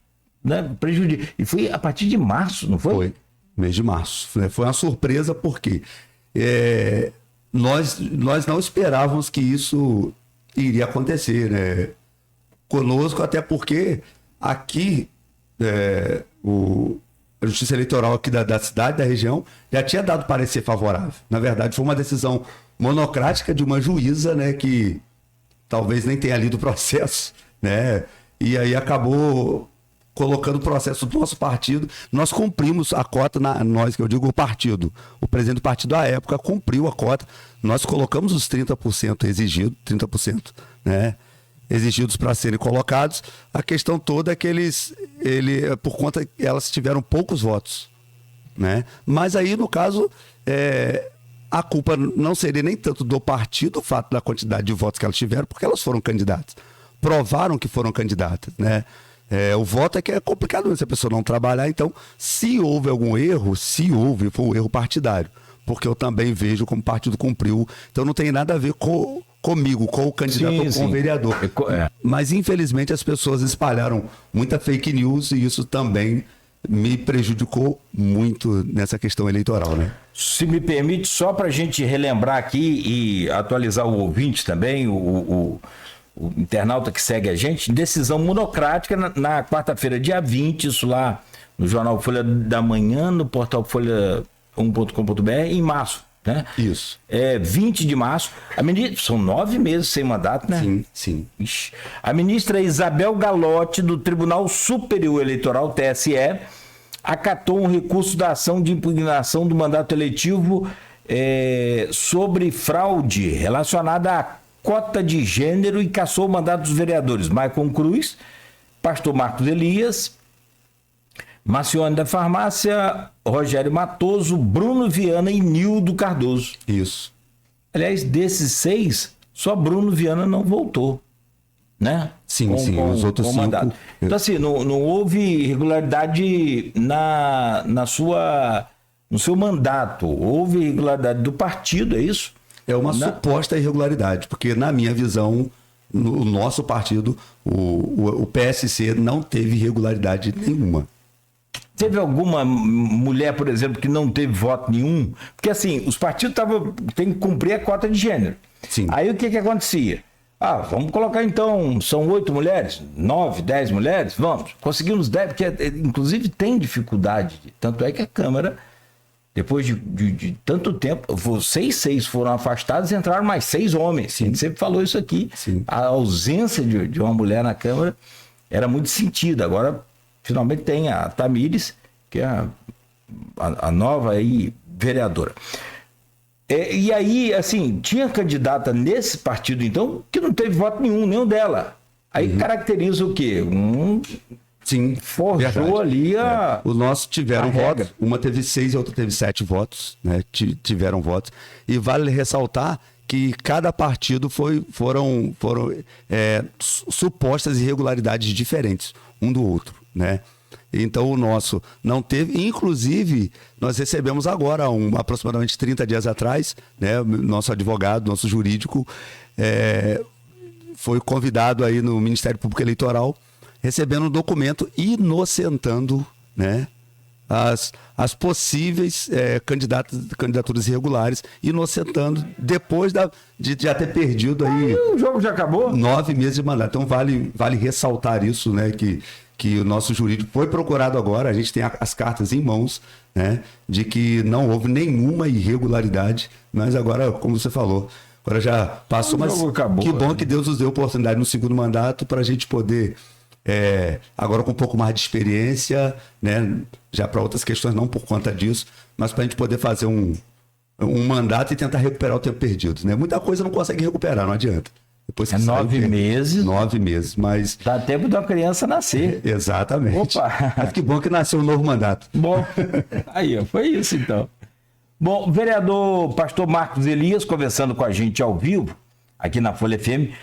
né? Prejudica. E foi a partir de março, não foi? Foi, mês de março. Foi uma surpresa porque nós não esperávamos que isso iria acontecer, né? Conosco, até porque aqui a Justiça Eleitoral aqui da cidade, da região, já tinha dado parecer favorável. Na verdade, foi uma decisão monocrática de uma juíza, né, que talvez nem tenha lido o processo, né? E aí acabou colocando o processo do nosso partido. Nós cumprimos a cota, nós, que eu digo o partido. O presidente do partido, à época, cumpriu a cota. Nós colocamos os 30% exigidos, 30%, né? Exigidos para serem colocados. A questão toda é que por conta que elas tiveram poucos votos, né? Mas aí, no caso, a culpa não seria nem tanto do partido, o fato da quantidade de votos que elas tiveram, porque elas foram candidatas. Provaram que foram candidatas, né? O voto é que é complicado se a pessoa não trabalhar. Então, se houve algum erro, foi um erro partidário, porque eu também vejo como o partido cumpriu. Então, não tem nada a ver comigo, com o candidato ou com o vereador. Mas, infelizmente, as pessoas espalharam muita fake news e isso também me prejudicou muito nessa questão eleitoral, né? Se me permite, só para a gente relembrar aqui e atualizar o ouvinte também, o internauta que segue a gente, decisão monocrática na quarta-feira, dia 20, isso lá no jornal Folha da Manhã, no portal folha1.com.br, em março, né? Isso. 20 de março. A ministra, são 9 meses sem mandato, né? Sim, sim. Ixi. A ministra Isabel Galotti, do Tribunal Superior Eleitoral, TSE, acatou um recurso da ação de impugnação do mandato eletivo sobre fraude relacionada à cota de gênero e cassou o mandato dos vereadores Maicon Cruz, pastor Marcos Elias, Marcione da Farmácia, Rogério Matoso, Bruno Viana e Nildo Cardoso. Isso. Aliás, desses 6, só Bruno Viana não voltou, né? Sim, os outros 5... mandato. Então, assim, não houve irregularidade no seu mandato. Houve irregularidade do partido, é isso? É uma suposta irregularidade, porque na minha visão, no nosso partido, o PSC não teve irregularidade nenhuma. Teve alguma mulher, por exemplo, que não teve voto nenhum? Porque assim, os partidos têm que cumprir a cota de gênero. Sim. Aí o que acontecia? Vamos colocar então, são 8 mulheres, 9, 10 mulheres, vamos. Conseguimos 10, porque inclusive tem dificuldade. Tanto é que a Câmara, depois de tanto tempo, vocês 6 foram afastados e entraram mais 6 homens. Sim. A gente sempre falou isso aqui. Sim. A ausência de uma mulher na Câmara era muito sentida. Agora, finalmente tem a Tamires, que é a nova aí, vereadora. E aí, assim, tinha candidata nesse partido, então, que não teve voto nenhum dela. Aí caracteriza o quê? Sim, forjou verdade. Ali a... Os nossos tiveram a regra. votos. Uma teve 6 e a outra teve 7 votos, né? Tiveram votos. E vale ressaltar que cada partido foram supostas irregularidades diferentes, um do outro, né? Então o nosso não teve, inclusive nós recebemos agora, aproximadamente 30 dias atrás, né? Nosso advogado, nosso jurídico, foi convidado aí no Ministério Público Eleitoral, recebendo um documento inocentando, né, as possíveis candidaturas irregulares, inocentando depois de já ter perdido aí o jogo já acabou? 9 meses de mandato. Então vale ressaltar isso, né, que o nosso jurídico foi procurado agora, a gente tem as cartas em mãos, né, de que não houve nenhuma irregularidade, mas agora, como você falou, agora já passou, mas acabou, que bom que Deus nos deu oportunidade no segundo mandato para a gente poder, agora com um pouco mais de experiência, né, já para outras questões, não por conta disso, mas para a gente poder fazer um mandato e tentar recuperar o tempo perdido, né? Muita coisa não consegue recuperar, não adianta. Depois que É 9 meses. 9 meses, mas... Dá tempo de uma criança nascer. Exatamente. Opa! Mas que bom que nasceu um novo mandato. Bom, aí, ó, foi isso então. Bom, vereador pastor Marcos Elias, conversando com a gente ao vivo, aqui na Folha FM,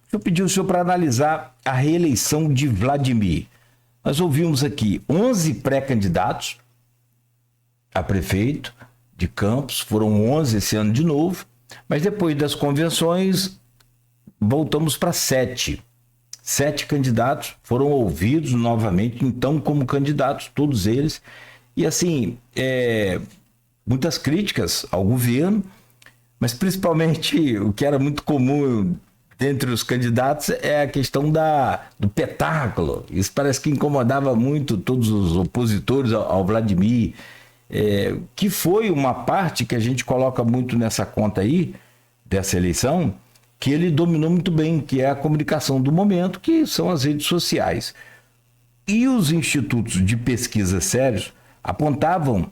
eu pedi o senhor para analisar a reeleição de Vladimir. Nós ouvimos aqui 11 pré-candidatos a prefeito de Campos, foram 11 esse ano de novo, mas depois das convenções voltamos para 7. 7 candidatos foram ouvidos novamente, então, como candidatos, todos eles. E assim, muitas críticas ao governo, mas principalmente o que era muito comum entre os candidatos é a questão do petáculo. Isso parece que incomodava muito todos os opositores ao Vladimir, que foi uma parte que a gente coloca muito nessa conta aí, dessa eleição, que ele dominou muito bem, que é a comunicação do momento, que são as redes sociais. E os institutos de pesquisa sérios apontavam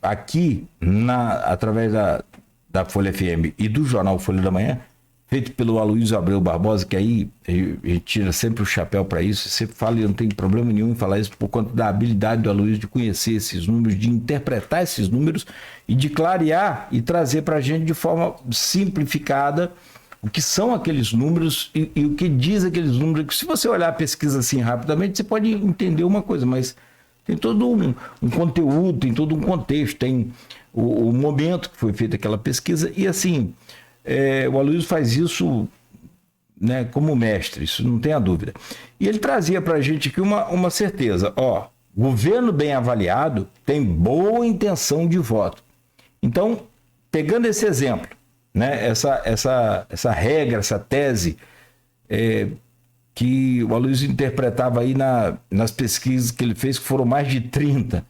aqui, através da Folha FM e do jornal Folha da Manhã, feito pelo Aloysio Abreu Barbosa, que aí a gente tira sempre o chapéu para isso, sempre fala, e não tem problema nenhum em falar isso, por conta da habilidade do Aloysio de conhecer esses números, de interpretar esses números e de clarear e trazer para a gente de forma simplificada o que são aqueles números e o que diz aqueles números. Se você olhar a pesquisa assim rapidamente, você pode entender uma coisa, mas tem todo um conteúdo, tem todo um contexto, tem o momento que foi feita aquela pesquisa e assim... o Aloysio faz isso, né, como mestre, isso não tem a dúvida. E ele trazia para a gente aqui uma certeza. Governo bem avaliado tem boa intenção de voto. Então, pegando esse exemplo, né, essa regra, essa tese que o Aloysio interpretava aí nas pesquisas que ele fez, que foram mais de 30,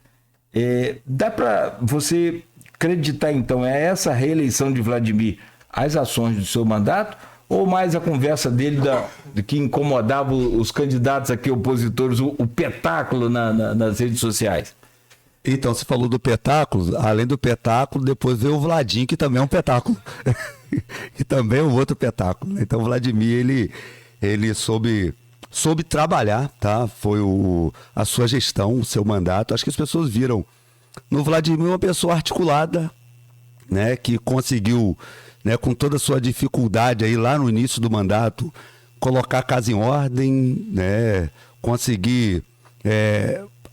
dá para você acreditar, então, essa reeleição de Vladimir as ações do seu mandato, ou mais a conversa dele que incomodava os candidatos aqui opositores, o petáculo nas redes sociais? Então, você falou do petáculo, além do petáculo, depois veio o Vladim, que também é um petáculo, que também é um outro petáculo. Então, o Vladimir, ele soube trabalhar, tá? Foi a sua gestão, o seu mandato. Acho que as pessoas viram no Vladimir uma pessoa articulada, né? Que conseguiu... Né, com toda a sua dificuldade aí lá no início do mandato, colocar a casa em ordem, né, conseguir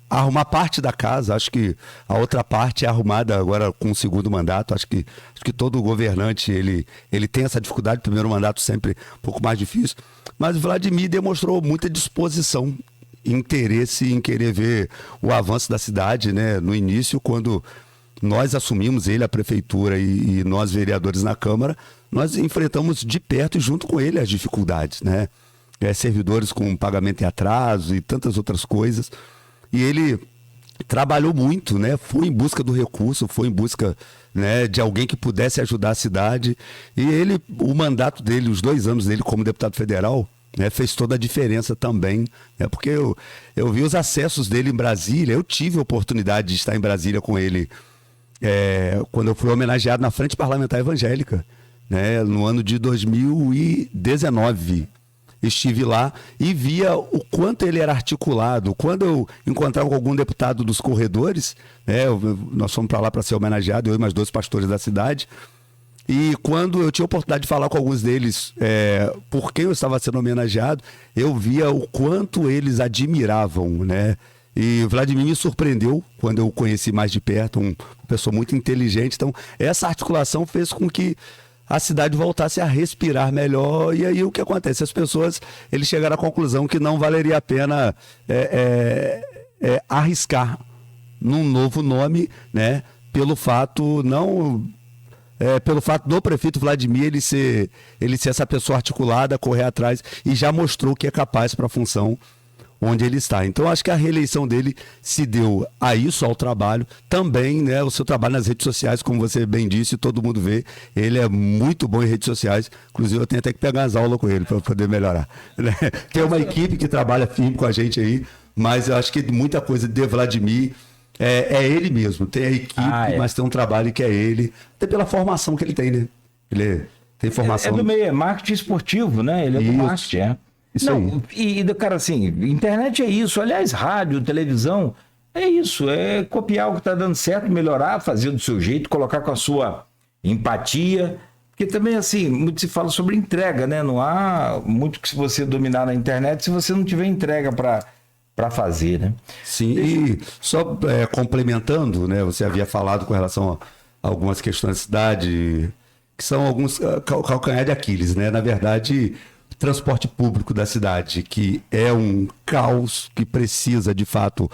arrumar parte da casa. Acho que a outra parte é arrumada agora com o segundo mandato. Acho que todo governante ele tem essa dificuldade. O primeiro mandato sempre um pouco mais difícil. Mas o Vladimir demonstrou muita disposição, interesse em querer ver o avanço da cidade, né, no início, quando... Nós assumimos a prefeitura e nós, vereadores na Câmara, nós enfrentamos de perto e junto com ele as dificuldades, né? Servidores com pagamento em atraso e tantas outras coisas. E ele trabalhou muito, né? Foi em busca do recurso, foi em busca, né, de alguém que pudesse ajudar a cidade. E o mandato dele, os 2 anos dele como deputado federal, né, fez toda a diferença também, né? Porque eu vi os acessos dele em Brasília, eu tive a oportunidade de estar em Brasília com ele, quando eu fui homenageado na Frente Parlamentar Evangélica, né, no ano de 2019. Estive lá e via o quanto ele era articulado. Quando eu encontrava com algum deputado dos corredores, né, nós fomos para lá para ser homenageado, eu e mais 2 pastores da cidade, e quando eu tinha a oportunidade de falar com alguns deles por quem eu estava sendo homenageado, eu via o quanto eles admiravam, né? E Vladimir me surpreendeu quando eu o conheci mais de perto, uma pessoa muito inteligente. Então, essa articulação fez com que a cidade voltasse a respirar melhor. E aí o que acontece? As pessoas, eles chegaram à conclusão que não valeria a pena arriscar num novo nome, né? Pelo fato do prefeito Vladimir ele ser essa pessoa articulada, correr atrás, e já mostrou que é capaz para a função onde ele está. Então, acho que a reeleição dele se deu a isso, ao trabalho. Também, né, o seu trabalho nas redes sociais, como você bem disse, todo mundo vê. Ele é muito bom em redes sociais. Inclusive, eu tenho até que pegar as aulas com ele para poder melhorar. Tem uma equipe que trabalha firme com a gente aí, mas eu acho que muita coisa de Vladimir é ele mesmo. Tem a equipe, mas tem um trabalho que é ele. Até pela formação que ele tem, né? tem formação... É do meio, é marketing esportivo, né? Ele é do marketing, é. Isso não, aí. Cara, assim, internet é isso. Aliás, rádio, televisão, é isso. É copiar o que está dando certo, melhorar, fazer do seu jeito, colocar com a sua empatia. Porque também, assim, muito se fala sobre entrega, né? Não há muito que se você dominar na internet se você não tiver entrega para fazer, né? Sim, e só complementando, né? Você havia falado com relação a algumas questões da cidade, que são alguns calcanhar de Aquiles, né? Na verdade, transporte público da cidade, que é um caos, que precisa, de fato,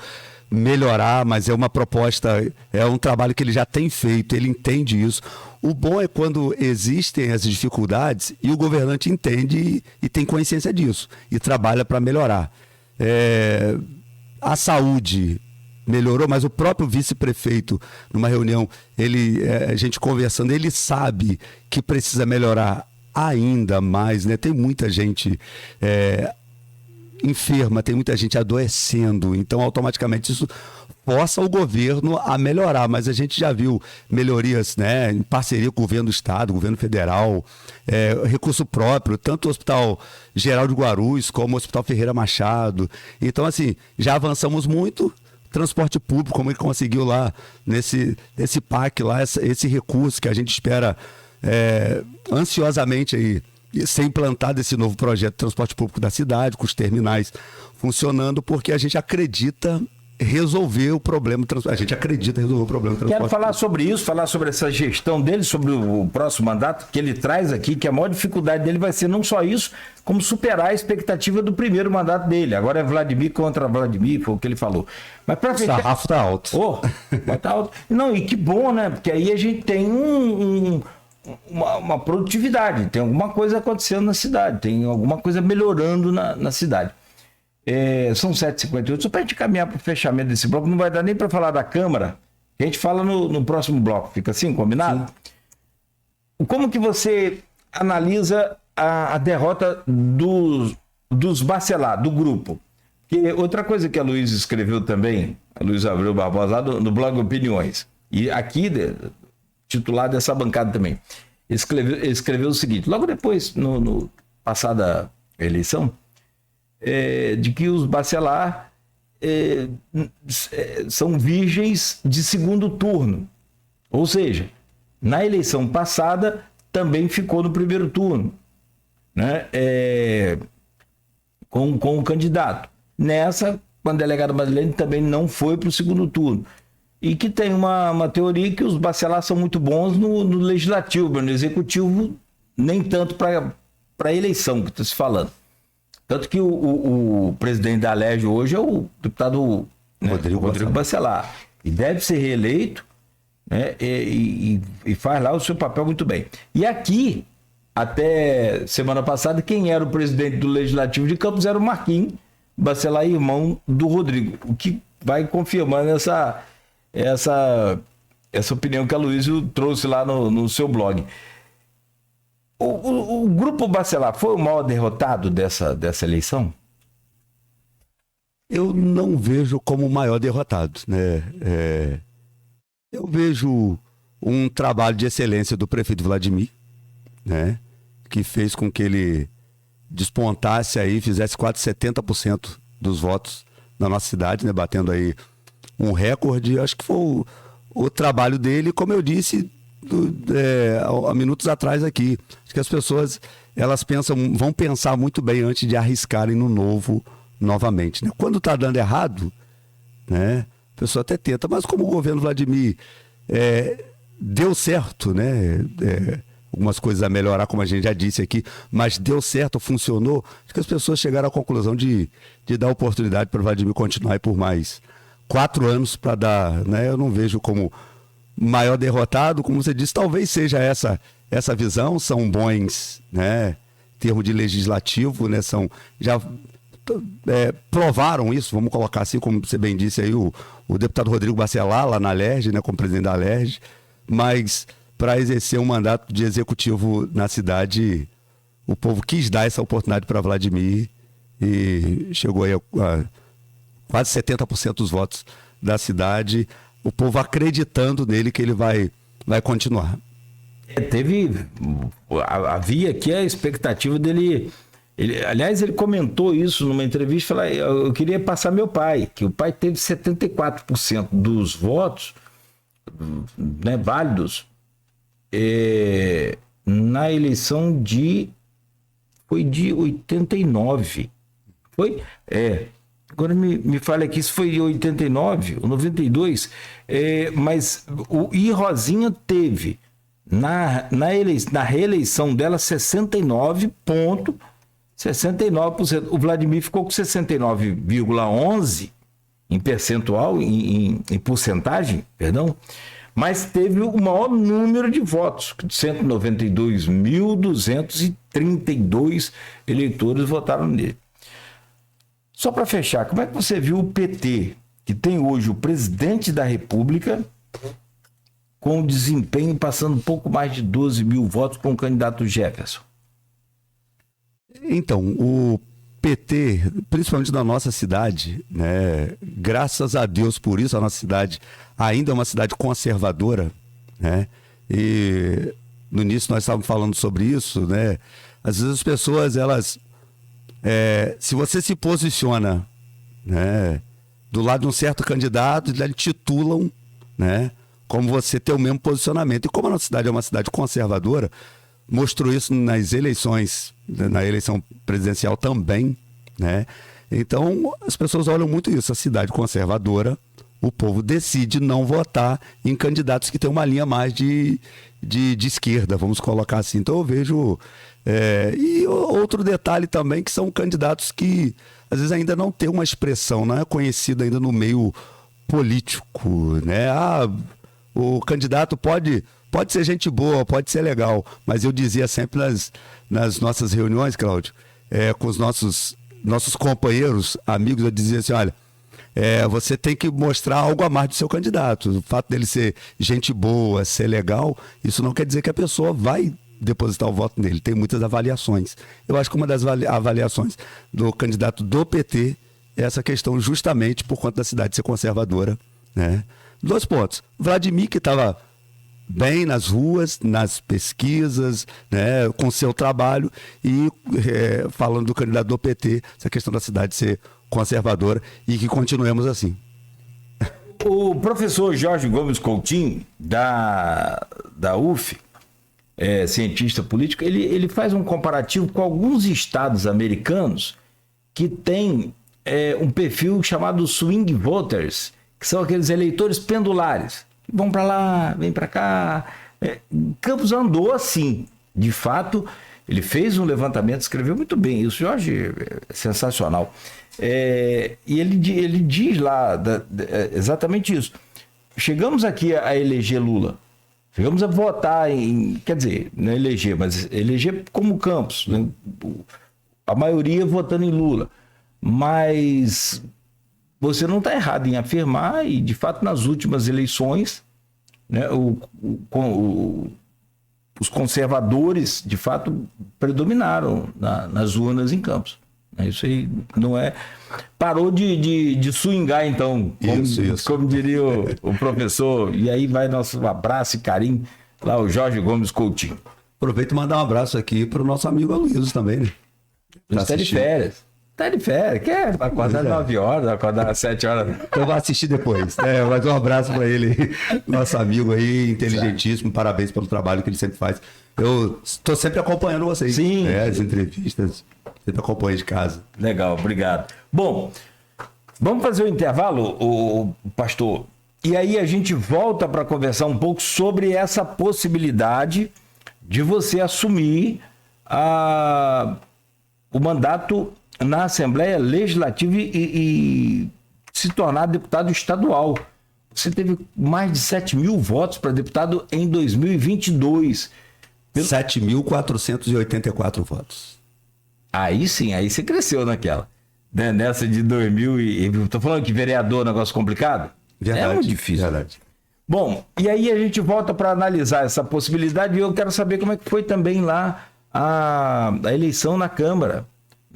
melhorar, mas é uma proposta, é um trabalho que ele já tem feito, ele entende isso. O bom é quando existem as dificuldades e o governante entende e tem consciência disso e trabalha para melhorar. A saúde melhorou, mas o próprio vice-prefeito, numa reunião, a gente conversando, ele sabe que precisa melhorar ainda mais, né? Tem muita gente enferma, tem muita gente adoecendo, então automaticamente isso força o governo a melhorar, mas a gente já viu melhorias, né, em parceria com o governo do estado, governo federal, recurso próprio, tanto o Hospital Geral de Guarulhos como o Hospital Ferreira Machado. Então, assim, já avançamos muito. Transporte público, como ele conseguiu lá nesse PAC lá, esse recurso que a gente espera ansiosamente aí ser implantado esse novo projeto de transporte público da cidade, com os terminais funcionando, porque a gente acredita resolver o problema. A gente acredita resolver o problema do transporte. Quero falar sobre isso, falar sobre essa gestão dele, sobre o próximo mandato que ele traz aqui, que a maior dificuldade dele vai ser não só isso, como superar a expectativa do primeiro mandato dele. Agora é Vladimir contra Vladimir, foi o que ele falou. Mas para fechar... O sarrafo tá alto. Tá alto. Não, e que bom, né? Porque aí a gente tem uma produtividade, tem alguma coisa acontecendo na cidade, tem alguma coisa melhorando na cidade. São 7h58, só para a gente caminhar para o fechamento desse bloco, não vai dar nem para falar da Câmara, que a gente fala no próximo bloco, fica assim, combinado? Sim. Como que você analisa a derrota dos Bacelar, do grupo? Porque outra coisa que a Luísa escreveu também, a Luísa Abreu Barbosa, no blog Opiniões, e aqui, titular dessa bancada também, escreveu o seguinte, logo depois, no passada eleição, de que os Bacelar são virgens de segundo turno. Ou seja, na eleição passada também ficou no primeiro turno, né? Com o candidato. Nessa, com a delegada Madeleine, também não foi para o segundo turno. E que tem uma teoria que os Bacelar são muito bons no legislativo, no executivo, nem tanto para a eleição que está se falando. Tanto que o presidente da Alerj hoje é o deputado Rodrigo Bacelar. E deve ser reeleito, né, e faz lá o seu papel muito bem. E aqui, até semana passada, quem era o presidente do Legislativo de Campos era o Marquinhos Bacelar, irmão do Rodrigo. O que vai confirmando essa opinião que a Luísa trouxe lá no seu blog. O grupo Bacelar foi o maior derrotado dessa eleição? Eu não vejo como o maior derrotado, né? Eu vejo um trabalho de excelência do prefeito Vladimir, né? Que fez com que ele despontasse aí, fizesse quase 70% dos votos na nossa cidade, né? Batendo aí um recorde. Acho que foi o trabalho dele, como eu disse há minutos atrás aqui. Acho que as pessoas vão pensar muito bem antes de arriscarem no novo novamente, né? Quando está dando errado, né, a pessoa até tenta, mas como o governo Vladimir deu certo, né, algumas coisas a melhorar, como a gente já disse aqui, mas deu certo, funcionou, acho que as pessoas chegaram à conclusão de dar oportunidade para o Vladimir continuar aí por mais 4 anos para dar, né? Eu não vejo como maior derrotado, como você disse, talvez seja essa visão, são bons, né, em termos de legislativo, né, já provaram isso, vamos colocar assim, como você bem disse aí, o deputado Rodrigo Bacelar, lá na Alerj, né, como presidente da Alerj, mas para exercer um mandato de executivo na cidade, o povo quis dar essa oportunidade para Vladimir e chegou aí a quase 70% dos votos da cidade, o povo acreditando nele que ele vai continuar. Havia aqui a expectativa dele. Aliás, ele comentou isso numa entrevista. Falou, eu queria passar meu pai, que o pai teve 74% dos votos, né, válidos na eleição foi de 89. Foi? Agora me fala aqui se foi de 89 ou 92. Mas o Rosinha teve na reeleição dela 69%. O Vladimir ficou com 69,11% em percentual, em porcentagem, perdão, mas teve o maior número de votos, 192.232 eleitores votaram nele. Só para fechar, como é que você viu o PT, que tem hoje o presidente da República, com o desempenho passando um pouco mais de 12 mil votos com o candidato Jefferson? Então, o PT, principalmente na nossa cidade, né, graças a Deus por isso, a nossa cidade ainda é uma cidade conservadora, né, e no início nós estávamos falando sobre isso, né, às vezes as pessoas, elas, se você se posiciona, né, do lado de um certo candidato, eles titulam, né, como você ter o mesmo posicionamento, e como a nossa cidade é uma cidade conservadora, mostrou isso nas eleições, na eleição presidencial também, né? Então, as pessoas olham muito isso, a cidade conservadora, o povo decide não votar em candidatos que têm uma linha mais de esquerda, vamos colocar assim. Então, eu vejo... e outro detalhe também, que são candidatos que, às vezes, ainda não têm uma expressão, não é conhecido ainda no meio político, né? O candidato pode ser gente boa, pode ser legal, mas eu dizia sempre nas nossas reuniões, Cláudio, com os nossos companheiros, amigos, eu dizia assim, olha, você tem que mostrar algo a mais do seu candidato. O fato dele ser gente boa, ser legal, isso não quer dizer que a pessoa vai depositar o voto nele. Tem muitas avaliações. Eu acho que uma das avaliações do candidato do PT é essa questão justamente por conta da cidade ser conservadora, né? 2 pontos. Vladimir, que estava bem nas ruas, nas pesquisas, né, com seu trabalho, e falando do candidato do PT, essa questão da cidade ser conservadora, e que continuemos assim. O professor Jorge Gomes Coutinho, da UF, cientista político, ele faz um comparativo com alguns estados americanos que têm um perfil chamado swing voters, que são aqueles eleitores pendulares, que vão para lá, vêm para cá. Campos andou assim, de fato. Ele fez um levantamento, escreveu muito bem isso, Jorge, é sensacional. E ele diz lá exatamente isso. Chegamos aqui a eleger Lula, chegamos a votar quer dizer, não eleger, mas eleger como Campos, né? A maioria votando em Lula. Mas você não está errado em afirmar, e de fato nas últimas eleições, né, os conservadores de fato predominaram nas urnas em Campos. Isso aí não é... Parou de swingar, então, como diria o professor. E aí vai nosso abraço e carinho lá, o Jorge Gomes Coutinho. Aproveito e mandar um abraço aqui para o nosso amigo Aloysio também, né? Está de férias. Tá de férias, quer acordar às 9 horas, acordar às 7 horas. Eu vou assistir depois. Mas um abraço para ele, nosso amigo aí, inteligentíssimo. Parabéns pelo trabalho que ele sempre faz. Eu estou sempre acompanhando vocês. Sim. As entrevistas, sempre acompanho de casa. Legal, obrigado. Bom, vamos fazer o intervalo, o pastor. E aí a gente volta para conversar um pouco sobre essa possibilidade de você assumir o mandato na Assembleia Legislativa e se tornar deputado estadual. Você teve mais de 7 mil votos para deputado em 2022. 7.484 votos. Aí sim, aí você cresceu naquela. Né? Nessa de 2000 Estou falando que vereador é um negócio complicado? Verdade, é muito difícil. Verdade. Bom, e aí a gente volta para analisar essa possibilidade, e eu quero saber como é que foi também lá a eleição na Câmara.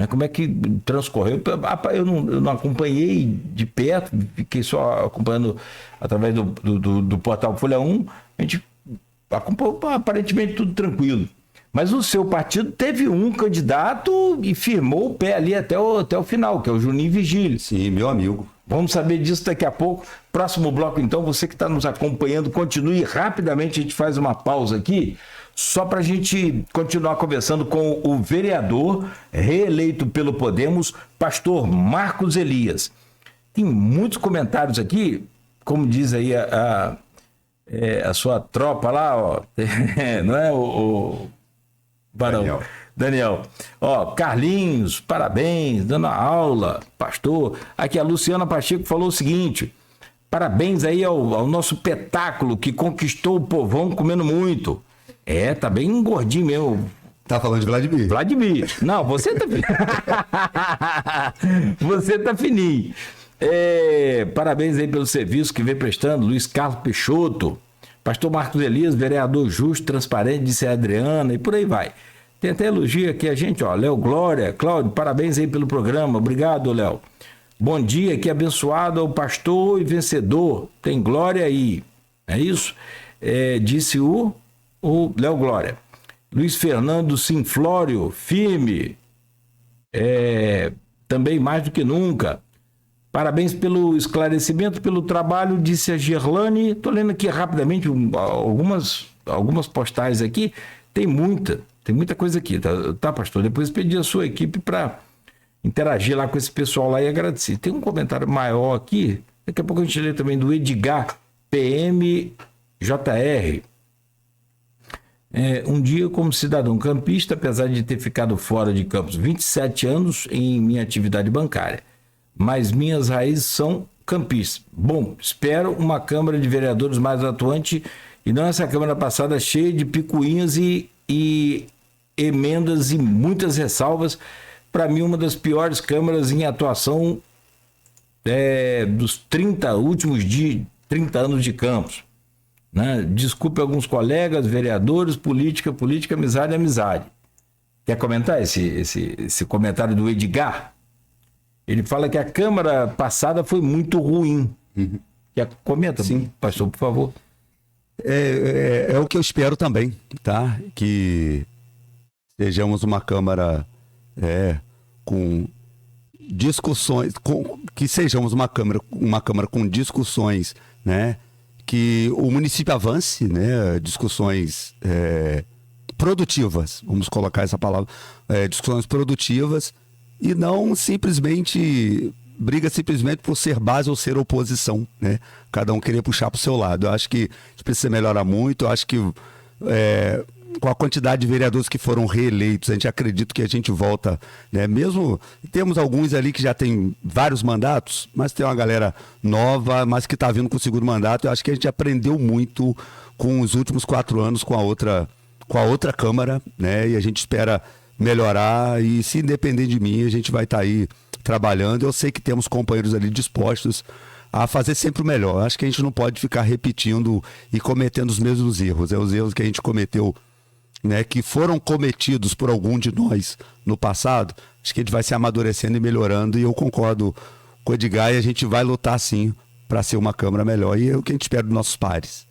Como é que transcorreu? Eu não acompanhei de perto, fiquei só acompanhando através do portal Folha 1. A gente aparentemente tudo tranquilo. Mas o seu partido teve um candidato e firmou o pé ali até o final, que é o Juninho Vigílio. Sim, meu amigo. Vamos saber disso daqui a pouco. Próximo bloco, então, você que está nos acompanhando, continue rapidamente, a gente faz uma pausa aqui, só para a gente continuar conversando com o vereador reeleito pelo Podemos, pastor Marcos Elias. Tem muitos comentários aqui, como diz aí a sua tropa lá, ó, não é o Barão? Daniel. Ó, Carlinhos, parabéns, dando a aula, pastor. Aqui a Luciana Pacheco falou o seguinte: parabéns aí ao nosso petáculo que conquistou o povão comendo muito. Tá bem gordinho mesmo. Tá falando de Vladimir? Vladimir. Não, você tá você tá fininho. Parabéns aí pelo serviço que vem prestando, Luiz Carlos Peixoto, pastor Marcos Elias, vereador justo, transparente, disse a Adriana, e por aí vai. Tem até elogio aqui a gente, ó, Léo Glória, Cláudio, parabéns aí pelo programa, obrigado, Léo. Bom dia, que abençoado ao pastor e vencedor, tem glória aí, é isso? Disse o Léo Glória. Luiz Fernando Sinflório, firme, também mais do que nunca. Parabéns pelo esclarecimento, pelo trabalho, disse a Gerlane. Estou lendo aqui rapidamente algumas postais aqui. Tem muita coisa aqui, tá, pastor? Depois pedi a sua equipe para interagir lá com esse pessoal lá e agradecer. Tem um comentário maior aqui, daqui a pouco a gente lê também, do Edgar PMJR. Um dia, como cidadão campista, apesar de ter ficado fora de Campos 27 anos em minha atividade bancária, mas minhas raízes são campistas. Bom, espero uma Câmara de Vereadores mais atuante e não essa Câmara passada cheia de picuinhas e emendas e muitas ressalvas. Para mim, uma das piores câmaras em atuação dos 30 anos de Campos. Né? Desculpe alguns colegas, vereadores, política, amizade. Quer comentar esse comentário do Edgar? Ele fala que a Câmara passada foi muito ruim. Comenta, sim, pastor, por favor. É o que eu espero também, tá? Que sejamos uma Câmara com discussões, que sejamos uma Câmara com discussões, né? Que o município avance, né? Discussões produtivas, vamos colocar essa palavra, discussões produtivas, e não briga simplesmente por ser base ou ser oposição, né? Cada um querer puxar para o seu lado. Eu acho que a gente precisa melhorar muito. Eu acho que com a quantidade de vereadores que foram reeleitos, a gente acredita que a gente volta, né? Mesmo temos alguns ali que já tem vários mandatos, mas tem uma galera nova, mas que está vindo com o segundo mandato. Eu acho que a gente aprendeu muito com os últimos 4 anos com a outra Câmara, né? E a gente espera melhorar, e se depender de mim, a gente vai estar aí trabalhando. Eu sei que temos companheiros ali dispostos a fazer sempre o melhor. Acho que a gente não pode ficar repetindo e cometendo os mesmos erros. Os erros que a gente cometeu, né, que foram cometidos por algum de nós no passado. Acho que a gente vai se amadurecendo e melhorando, e eu concordo com o Edgar, e a gente vai lutar sim para ser uma Câmara melhor, e é o que a gente espera dos nossos pares.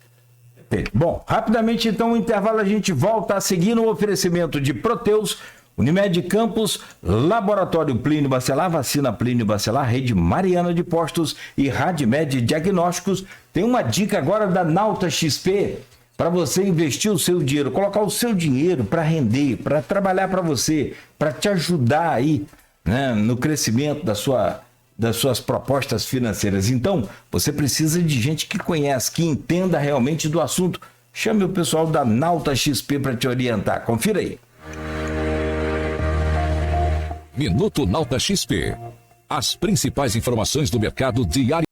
Bom, rapidamente então, o intervalo, a gente volta a seguir no oferecimento de Proteus, Unimed Campos, Laboratório Plínio Bacelar, Vacina Plínio Bacelar, Rede Mariana de Postos e Radmed Diagnósticos. Tem uma dica agora da Nauta XP para você investir o seu dinheiro, colocar o seu dinheiro para render, para trabalhar para você, para te ajudar aí, né, no crescimento das suas propostas financeiras. Então, você precisa de gente que conhece, que entenda realmente do assunto. Chame o pessoal da Nauta XP para te orientar. Confira aí. Minuto Nauta XP. As principais informações do mercado diário.